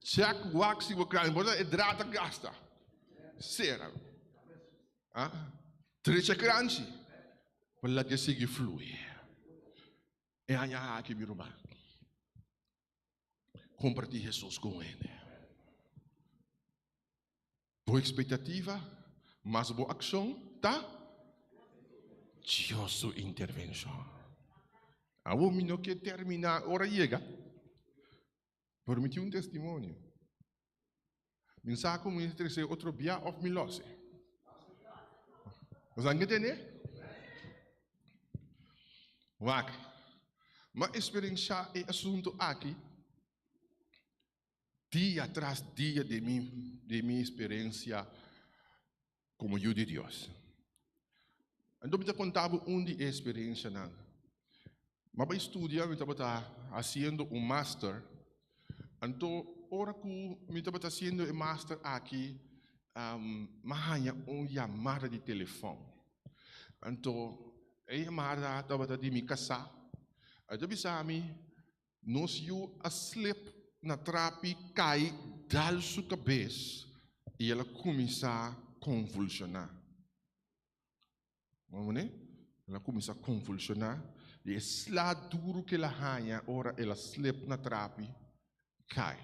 Check waxi bo crunchy. Bota hidrata gasta. Sera. Ah? Trecha crunchy. Wala que sigue flui. E anya aqui mi rumah. Compartilhe Jesus com ele. Boa expectativa, mas boa ação, tá? Deus sua intervenção. A um minuto que termina, hora chega. Permitiu um testemunho. Mensagem como este outro dia of milose. Você entende? Wak. Mas experiência é assunto aqui. Dia tras dia de minha experiência como filho de Deus. Então, eu contava de experiência. Mas para estudar, eu estava fazendo master. Então, hora que eu estava fazendo o master aqui, tinha uma chamada de telefone. Então, a chamada estava de minha casa. Então, nós íamos asleep na trapi, cai, dal sua cabeça e ela começa a convulsionar. Ela começa a convulsionar e é slá duro que ela ganha, ora ela sleep na trapi, cai.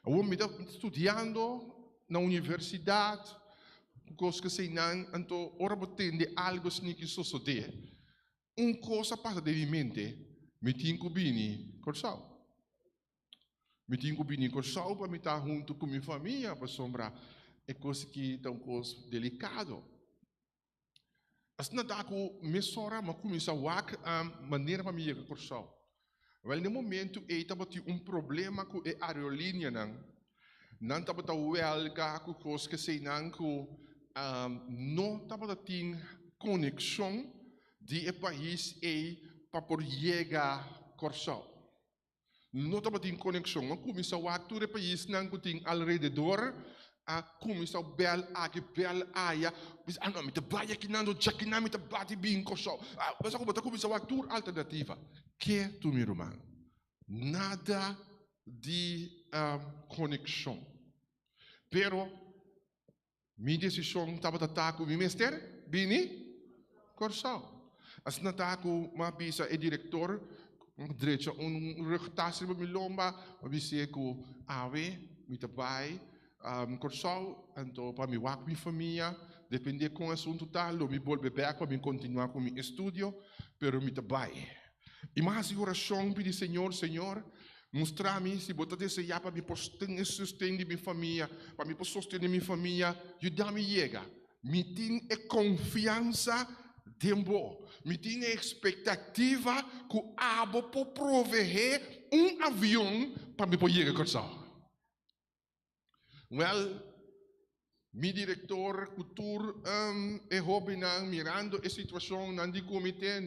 Eu me estava estudando na universidade, coisa que sei não, então ora botende algo que sucede. Coisa passa de minha mente, me tinha que vir corsal. Me tinha que vir corsal para me estar junto com minha família, para sombrar. É coisa que é uma coisa delicada. Assim, não dá que me sora, mas começa a maneira para me ir corsal. Mas no momento, eu estava tendo problema com a aerolínea. Não estava tão com coisa que sei não estava tendo conexão de país para poder chegar corsal. Não estava tendo conexão, mas começou a todo o país não tem ao redor, começou a bel aqui, bel aia, mas não, me trabalha aqui não, já que não me trabalha bem corsal. Mas agora começou a tour alternativa. Que tu meu irmão? Nada de conexão. Pero minha decisão estava a estar com o mestre, bem, corsal. Assim não está com uma pisa e diretor. Direito rectassi para me lomba, para me ser com ave, me trabalho, corsal, então para me wak minha família, depender com o assunto tal, me volver back para me continuar com meu estudo, pero me trabalho. E mais oração pedir Senhor, mostrar-me se botar desejar para me sustentar minha família, para me sustentar minha família, ajudar-me chega. Me tem confiança tempo, me tinha expectativa que o abo por prover avião para me poder ir corsal. Well, meu diretor cultura é hobby mirando a situação não de comitê,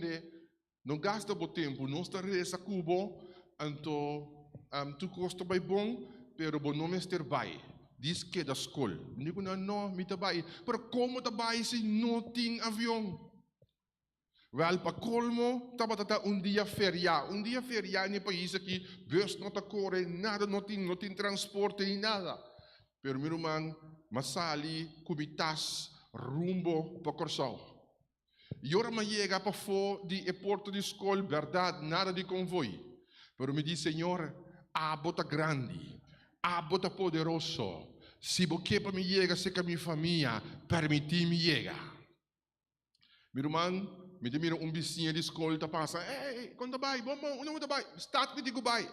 não gasta o tempo, não está resa cubo, então tu custa bem bom, pero bom não mestre vai. Diz que da escola, digo não, me trabalha, pero como trabalha se não tem avião? Wel, para colmo, estava dia feriado. Dia feriado no país aqui, bus não está correndo, nada, não tem transporte nem nada. Pero, meu irmão, masali, cubitas, rumbo para Corsal. E ora me chega para fora de porto de escola, verdade, nada de convoio. Pero me diz, Senhor, a bota grande, a bota poderoso. Se você para me chega, se que a minha família permitir-me chegar. Meu irmão, me mira vizinho de escola tá passa, quando vai, vamos, não vai, start me digo vai.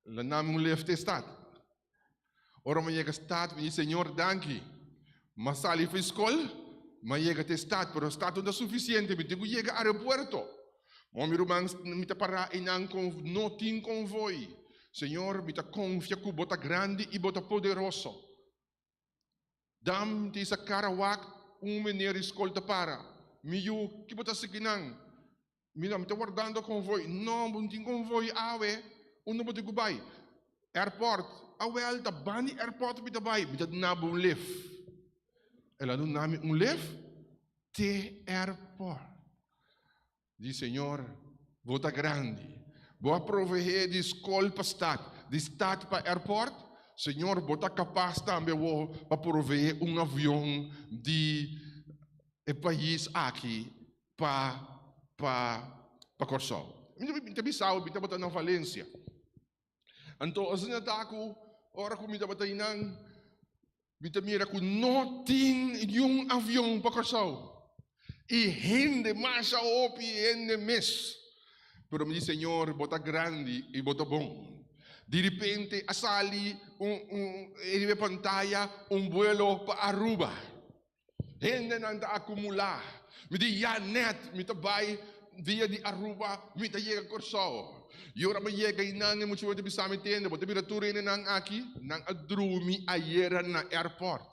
Lá nome left start. Ora me chega start, me diz Senhor, danke. Mas sali para escola, mas chega te start, pero start não é suficiente, me digo chega aeroporto. Meu irmão, me tá para não tem convoio. Senhor, me tá confia que bota grande e bota poderoso. Dam te sa karawak, menino escola tá para. Miu, que botar seguindo? Mira, me está guardando convoio. Não tem convoio, não pode ir. Airport, tá bani airport, me tá vai, me tá dando lift. Ela não name lift, te airport. Diz, Senhor, vou estar grande. Vou prover de escola para estado, de estado para aeroporto. Senhor, vou estar capaz também para prover avião de país aqui para Corsol. Minta Bissau, minta botar na Valência. Então, assim está com ora que minta botar inang, minta mira com não tem um avião para Corsol. E rende mais a opi, rende mes. Pero me diz, Senhor, bota grande e bota bom. De repente, asali ele pantalla vuelo para Aruba. Rende nanda acumular. Me diz, ya net, me vai via de Aruba, me chega Corsol. E ora me chega e não é muito bom de pensar me tendo, bota vira tudo nang aqui, nang adrumi ayer na airport.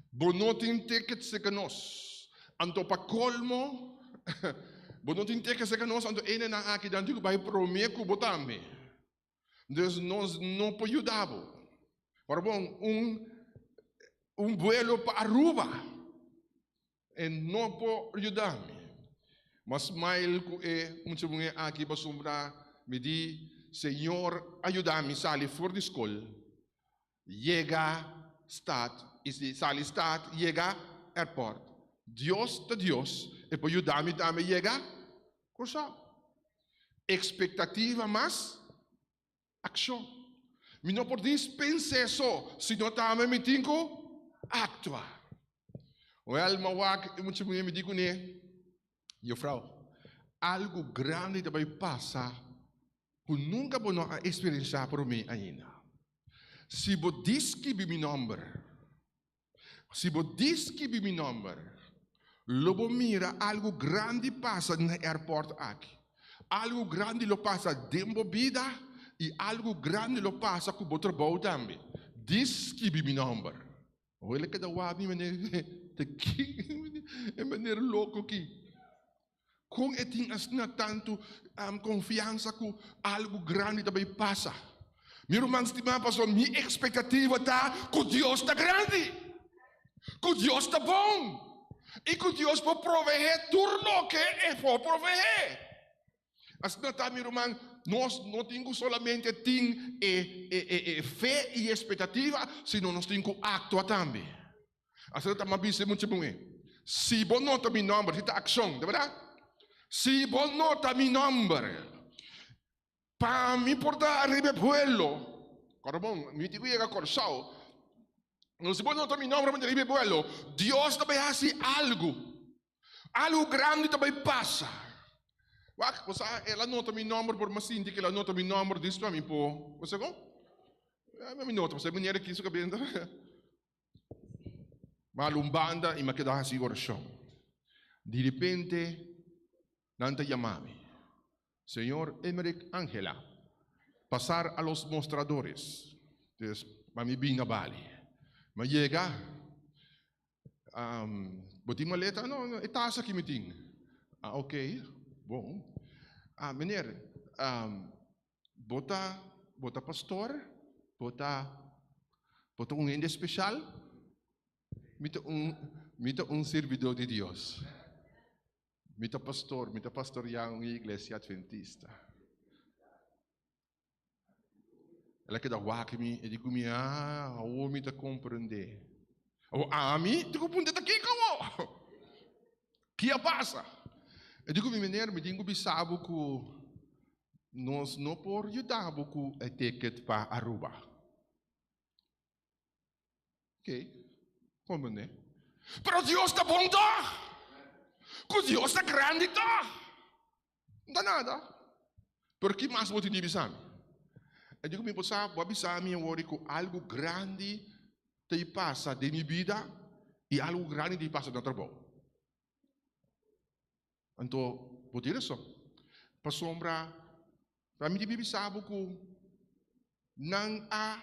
Bonotin ticket se canos. Anto pa colmo, bonotin ticket se canos, anto ene na aqui dan digo vai promeco botame. Dus nós não podemos. Ora bom, vuelo para Aruba. E não pode ajudar-me. Mas mail ko muito bom aqui para sombra me di, Senhor, ajuda-me sali for de escola. Chega stad, sali stad, chega airport. Deus te Deus, e para ajudar-me também chega coisa. Expectativa mas ação. Me não pode pensar só, se não também me tenho actuar. Well, mawak, muito bem me digo né. Juffrouw, algo grande daarbij passa, que nunca vou experienciar por mim ainda. Se você diz que é meu nome, se você diz que é meu nome, logo mira algo grande passa no aeroporto aqui. Algo grande lo passa dentro da vida e algo grande lo passa com o trabalho também. Diz que é meu nome. Olha que da wabi é maneira louco aqui. Com as na tanto confiança que algo grande também passa. Meu irmão, estimado pastor, minha expectativa está que Deus está grande, que Deus está bom e que Deus pode prover tudo que é para prover. Assim está, meu irmão, nós não temos somente fé e expectativa, senão nós temos que actuar também. Assim está, mas é muito bom. Se você não tem meu nome, está ação, de verdade? Se você nota meu nome, para me portar arriba vuelo, bom, me digo a Corsol, se você nota meu nome para arriba vuelo, Deus também faz algo grande também passa. Você ela nota meu nome por mais que ela nota meu nome disso para mim por, você como? Me nota, você maneira que isso que bem, malumbanda e me queda assim coração. De repente Nanta llamame, Señor Emerick Ángela, pasar a los mostradores. Entonces, mami bina bali. Me llega, botín maleta, no, estás aquí meeting. Ok, bom. Meneer, bota pastor, bota ende especial, mita servidor de Dios. Mita pastor yang igreja adventista. Ela que dá wakmi e digo o me tá compreender. O mim tu compreende aqui como? Que passa? Eu digo menino, me digo bisabo que nós não por ajudar com a ticket para Aruba. Ok, como né? Pero Deus está bom tá? Que Deus está grande, tá? Não dá nada. Por que mais vou te dizer? Eu digo, me posso avisar me que algo grande te passa de minha vida e algo grande te passa no trabalho. Então, vou dizer isso. Para sombra, para mim, eu sabe que não há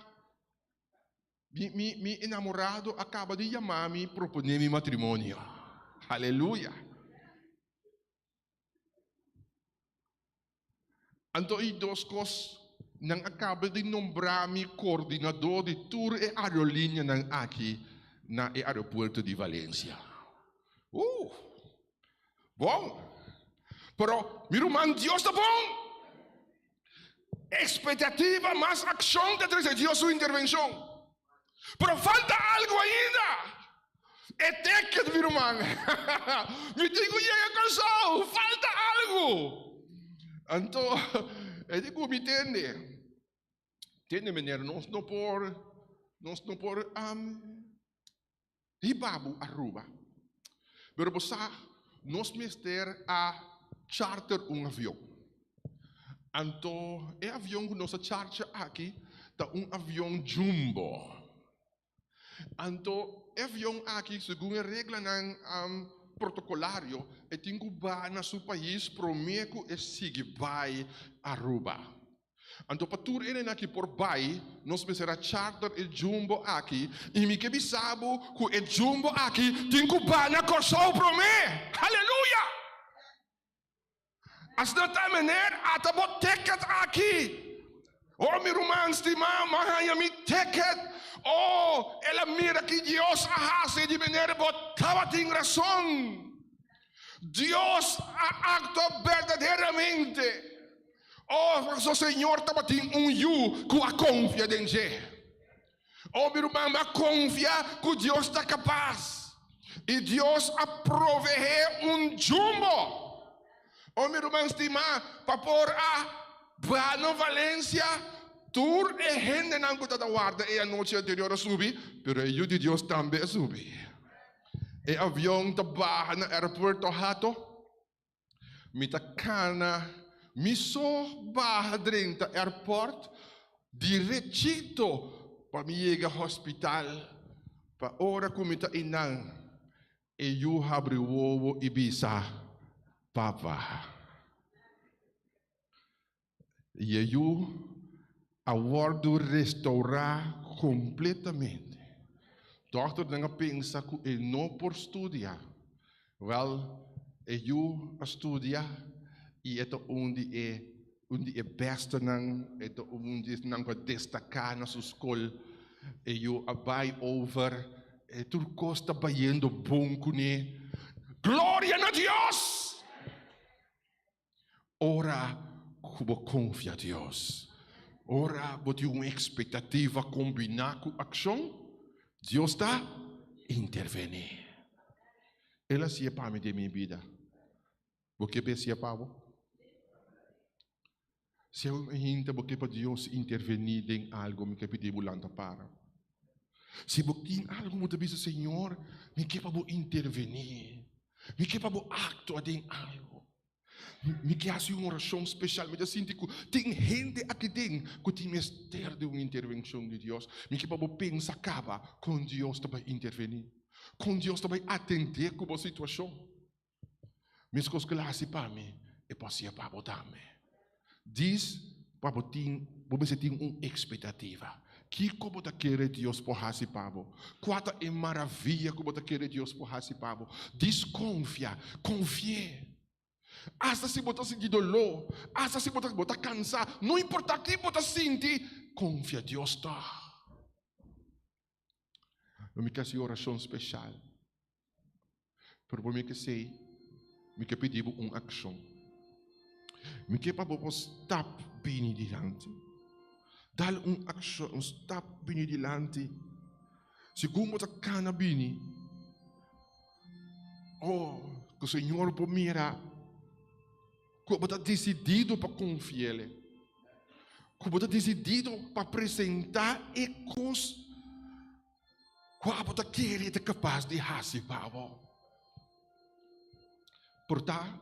meu enamorado acaba de chamar-me para proponer matrimônio. Aleluia. Então, e duas coisas, não acaba de nombrar-me coordenador de tour e aerolínea aqui no aeroporto de Valência. Bom, Pero, mi hermano, Dios está bom. Expectativa más acción detrás de Dios su intervención. Pero falta algo ainda. É ticket, meu irmão. Me digo, llega cansado. Falta algo. Então, eu digo, me entende. Entende, menino? Nós não por ribabu Aruba. Pero você, nós mister a charter avião. Então, é avião que nós charter aqui, tá avião jumbo. Então, avião aqui, segundo a regra protocolario, e tem que ir na seu país, prometo e seguir vai Aruba. Então, para tudo ele aqui por vai, nós precisamos charter e jumbo aqui, e me que sabe que o jumbo aqui tem que ir na Kosovo promê. Aleluia! As não está maneira, até bot ticket aqui. Oh, meu irmão, estimado, mas me ticket. Oh, ela mira que Deus hace de maneira botava tem razão. Deus actua verdadeiramente. Oh, o Senhor estava tem you que a confia em Deus. Oh, meu irmão, a confia que Deus está capaz. E Deus a prover jumbo. Oh, meu irmão, estimado, para pôr a Bano Valência. Tur e gente não está da guarda e a noite anterior a subir, pero eu de Deus também subi. E avião tá barra no aeroporto Hato, me tá cana, me só barra dentro do aeroporto, diretito para me chegar ao hospital, para hora que me tá inang, e eu abre o ovo e bisa, papa. E eu aguardo restaurar completamente. Doctor não pensa que ele não por estudar. Eu estudia e é onde é besta não, é onde não vai destacar na sua escola. E eu vai over, e tudo costa baiando bom com ele. Glória a Deus! Ora, como confia a Deus. Ora, bote uma expectativa combinar com ação, Deus está intervenir. Ela se é para mim de minha vida. Porque pensa para você? Se eu ainda porque para Deus intervenir em algo, me que pedir bulanta para. Se você tem algo muito bem, Senhor, me que para intervenir, me que para actuar em algo. Me que hace uma oração especial, me sinto que tem gente aqui dentro que tem mistério de uma intervenção de Deus. Me que para pensar acaba com Deus também intervenir, com Deus também atender com a situação. Mas coisas que lá se para mim é para ser para botar me. Diz para você ter uma expectativa. Que como você quer Deus por fazer para você? Quanta é maravilha como você quer Deus por fazer para você? Desconfia, confie. Hasta se você sentir dolor, hasta se você cansar, não importa o que você sentir, confia, Deus está. Eu me quero oração especial. Pero por mim que sei, me quero pedir uma ação. Me quero para você estar bem diante. Dar uma ação, estar bem diante. Se como você cana bem, oh, que o Senhor por mirar. Como está decidido para confiar, como está decidido para apresentar e coisas, como está querendo e capaz de fazer para você. Portanto,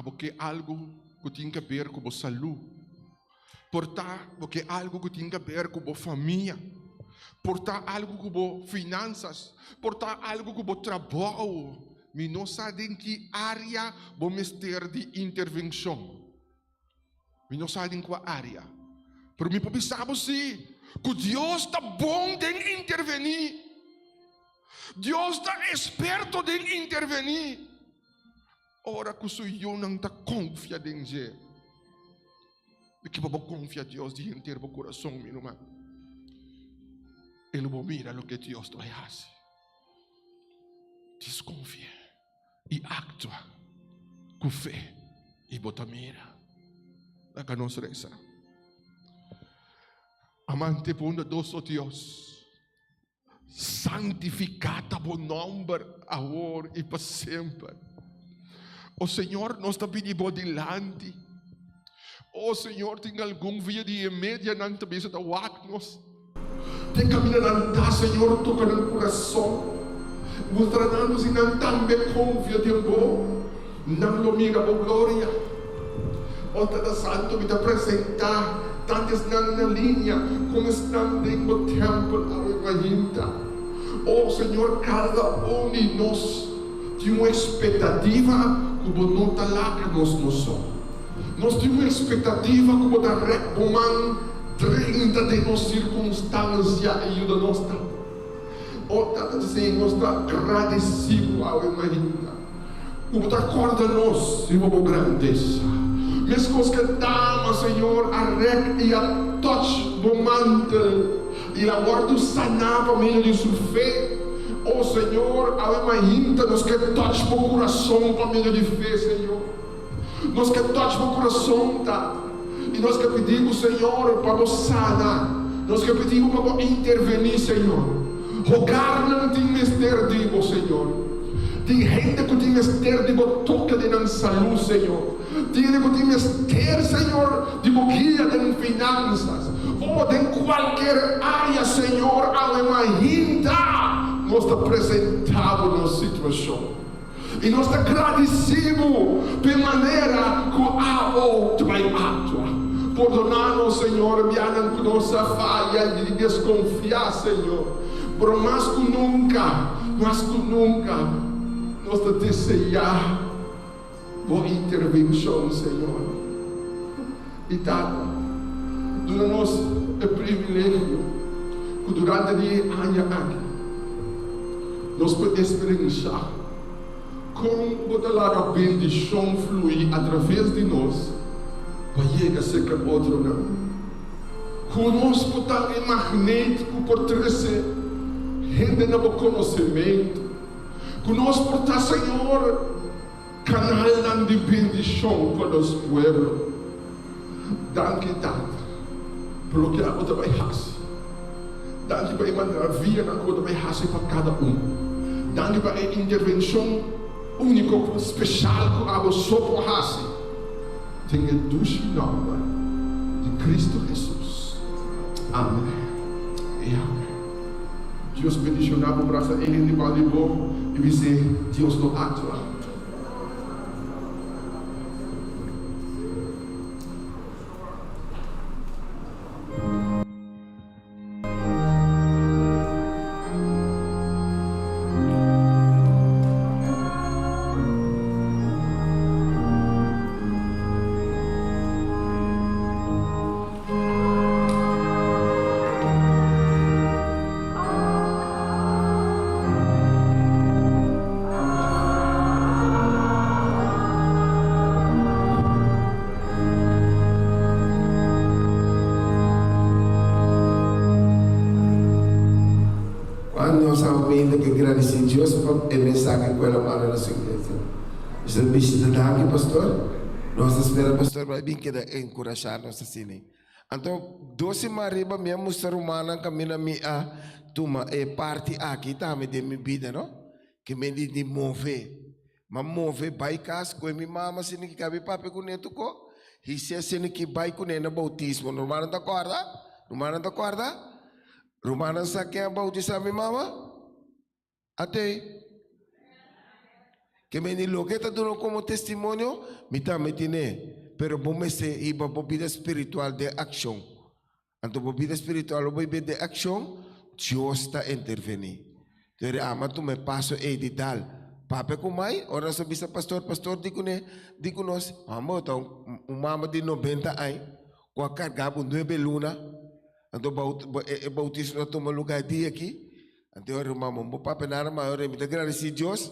porque algo que tem a ver com a saúde, portanto, porque algo que tem a ver com a família, portanto, algo com as finanças, portanto, algo com o trabalho. Me não sabe em que área vamos ter de intervenção. Me não sabe em qual área. Para mim, sabe sim, que Deus está bom de intervenir. Deus está esperto de intervenir. Ora que sou eu não está confiado em Deus. Porque vou confiar em Deus de inteiro meu coração, meu irmão. Ele vai mirar o que Deus vai fazer. Desconfia. E actua com fé e botamira. Na que nós reza. Amante bondoso Deus, santificata bom nome agora e para sempre. O Senhor nos está pedindo dilante. O Senhor tem algum via de média não te bisa da wagnos. Tem caminho não Senhor toca no coração. Mostrando-nos e não também confia de bom. Não lo mira por glória. O Tata Santo me apresentar tantas na linha como estão dentro do templo ao imaginar. Oh Senhor, cada um de nós tem uma expectativa como não está lá que nós não somos. Nós temos uma expectativa como da recomando 30 de nossas circunstâncias e ajuda nós. Oh, Tata Senhor, nós está agradecido ao imaginar. Como está acorda nós e uma grandeza. Mesmo que dama, Senhor, a rec e a touch do mantel e a guarda sanar para meio de sua fé. Oh Senhor, a imagina nos que touch para o coração para meio de fé, Senhor. Nós que touch para o coração, tá? E nós que pedimos, Senhor, para nos sanar. Nós que pedimos para intervenir, Senhor. Rogar não tem mistério, digo, Senhor. Tem gente que tem mistério de toque de não saúde, Senhor. Tem gente que tem mistério, Senhor, de guia de finanças. Ou de qualquer área, Senhor, ao imaginar, nós está apresentado na situação. E nós está agradecidos pela maneira que a outro vai atuar. Perdonar-nos, Senhor, vianem com nossa falha e desconfiar, Senhor. Por mais que nunca, nós te desejar boa intervenção, Senhor. E Tata, dá-nos o privilégio que durante o ano aqui nós podemos experienciar como a bendição flui através de nós para chegar a ser outro não. Que nós podemos ser magnético por trazer gente no conhecimento. Que nós podemos, Senhor, canal de bendição para os pueblos. Danke, Tata, pelo que a outra vai fazer. Danke para mandar via na outra vai fazer para cada um. Danke para a intervenção única, especial que a você só pode fazer. Tenha doce nome de Cristo Jesus. Amém. E amém. Deus peticionar para o braço ele de bom e dizer Deus não atua. Nós sabemos que agradecer a Deus por a mensagem que ela manda na sua igreja. Isso é bem aqui, pastor. Nós esperamos, pastor, vai vir que encorajar nós assim. Então, 12 mariba mesmo mostra humana caminha a tuma é parte aqui também de minha vida, não? Que me diz de mover, mas mover vai casa com minha mama se que cabe papai com neto co, e se que vai com nena bautismo, não manda acorda, não manda acorda. Romana sa kaya bautisa mi mama? Ate? Que me lo que está dando como testimonio, me tiene, pero vos me se iba por vida espiritual de acción. Anto por vida espiritual, lo voy de acción, Dios está interveniendo. Entonces, ama tu me paso edital. Pape kumai, ora sa bisa pastor, digo nos, amo, mama de 90 anos, com a carga por 9 luna. Então, o bautismo toma lugar dia aqui. Então, irmão, o papai nada maior é muito agradecer a Deus.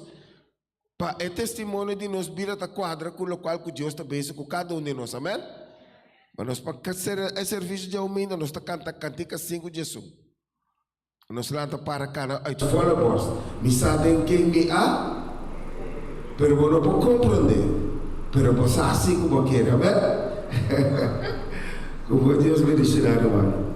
Para o testemunho de nós vir a quadra com o qual Deus está bem com cada um de nós, amém? Mas nós para ser o serviço de aumento, nós está cantando cantica 5 de Jesus. Nós lá para cá, aí tu fala vos, me sabem quem me há, pero eu não posso compreender. pero pues así como quiere, amén. Como Dios me dice, hermano.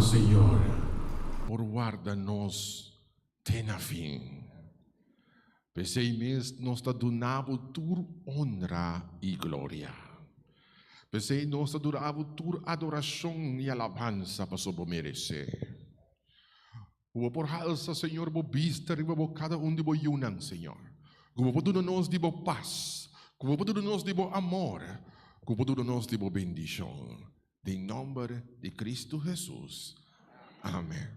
Senhor, por guarda-nos tena fim. Pensei mesmo nós está donando tur honra e glória. Pensei nós está donando tur adoração e alabança para sobre merecer. O por halsa, Senhor, bo vista riba bo cada de bo yunang, Senhor. Como po nos de bo paz, como po nos de bo amor, como po nos de bo bendição. Em nome de Cristo Jesus. Amém.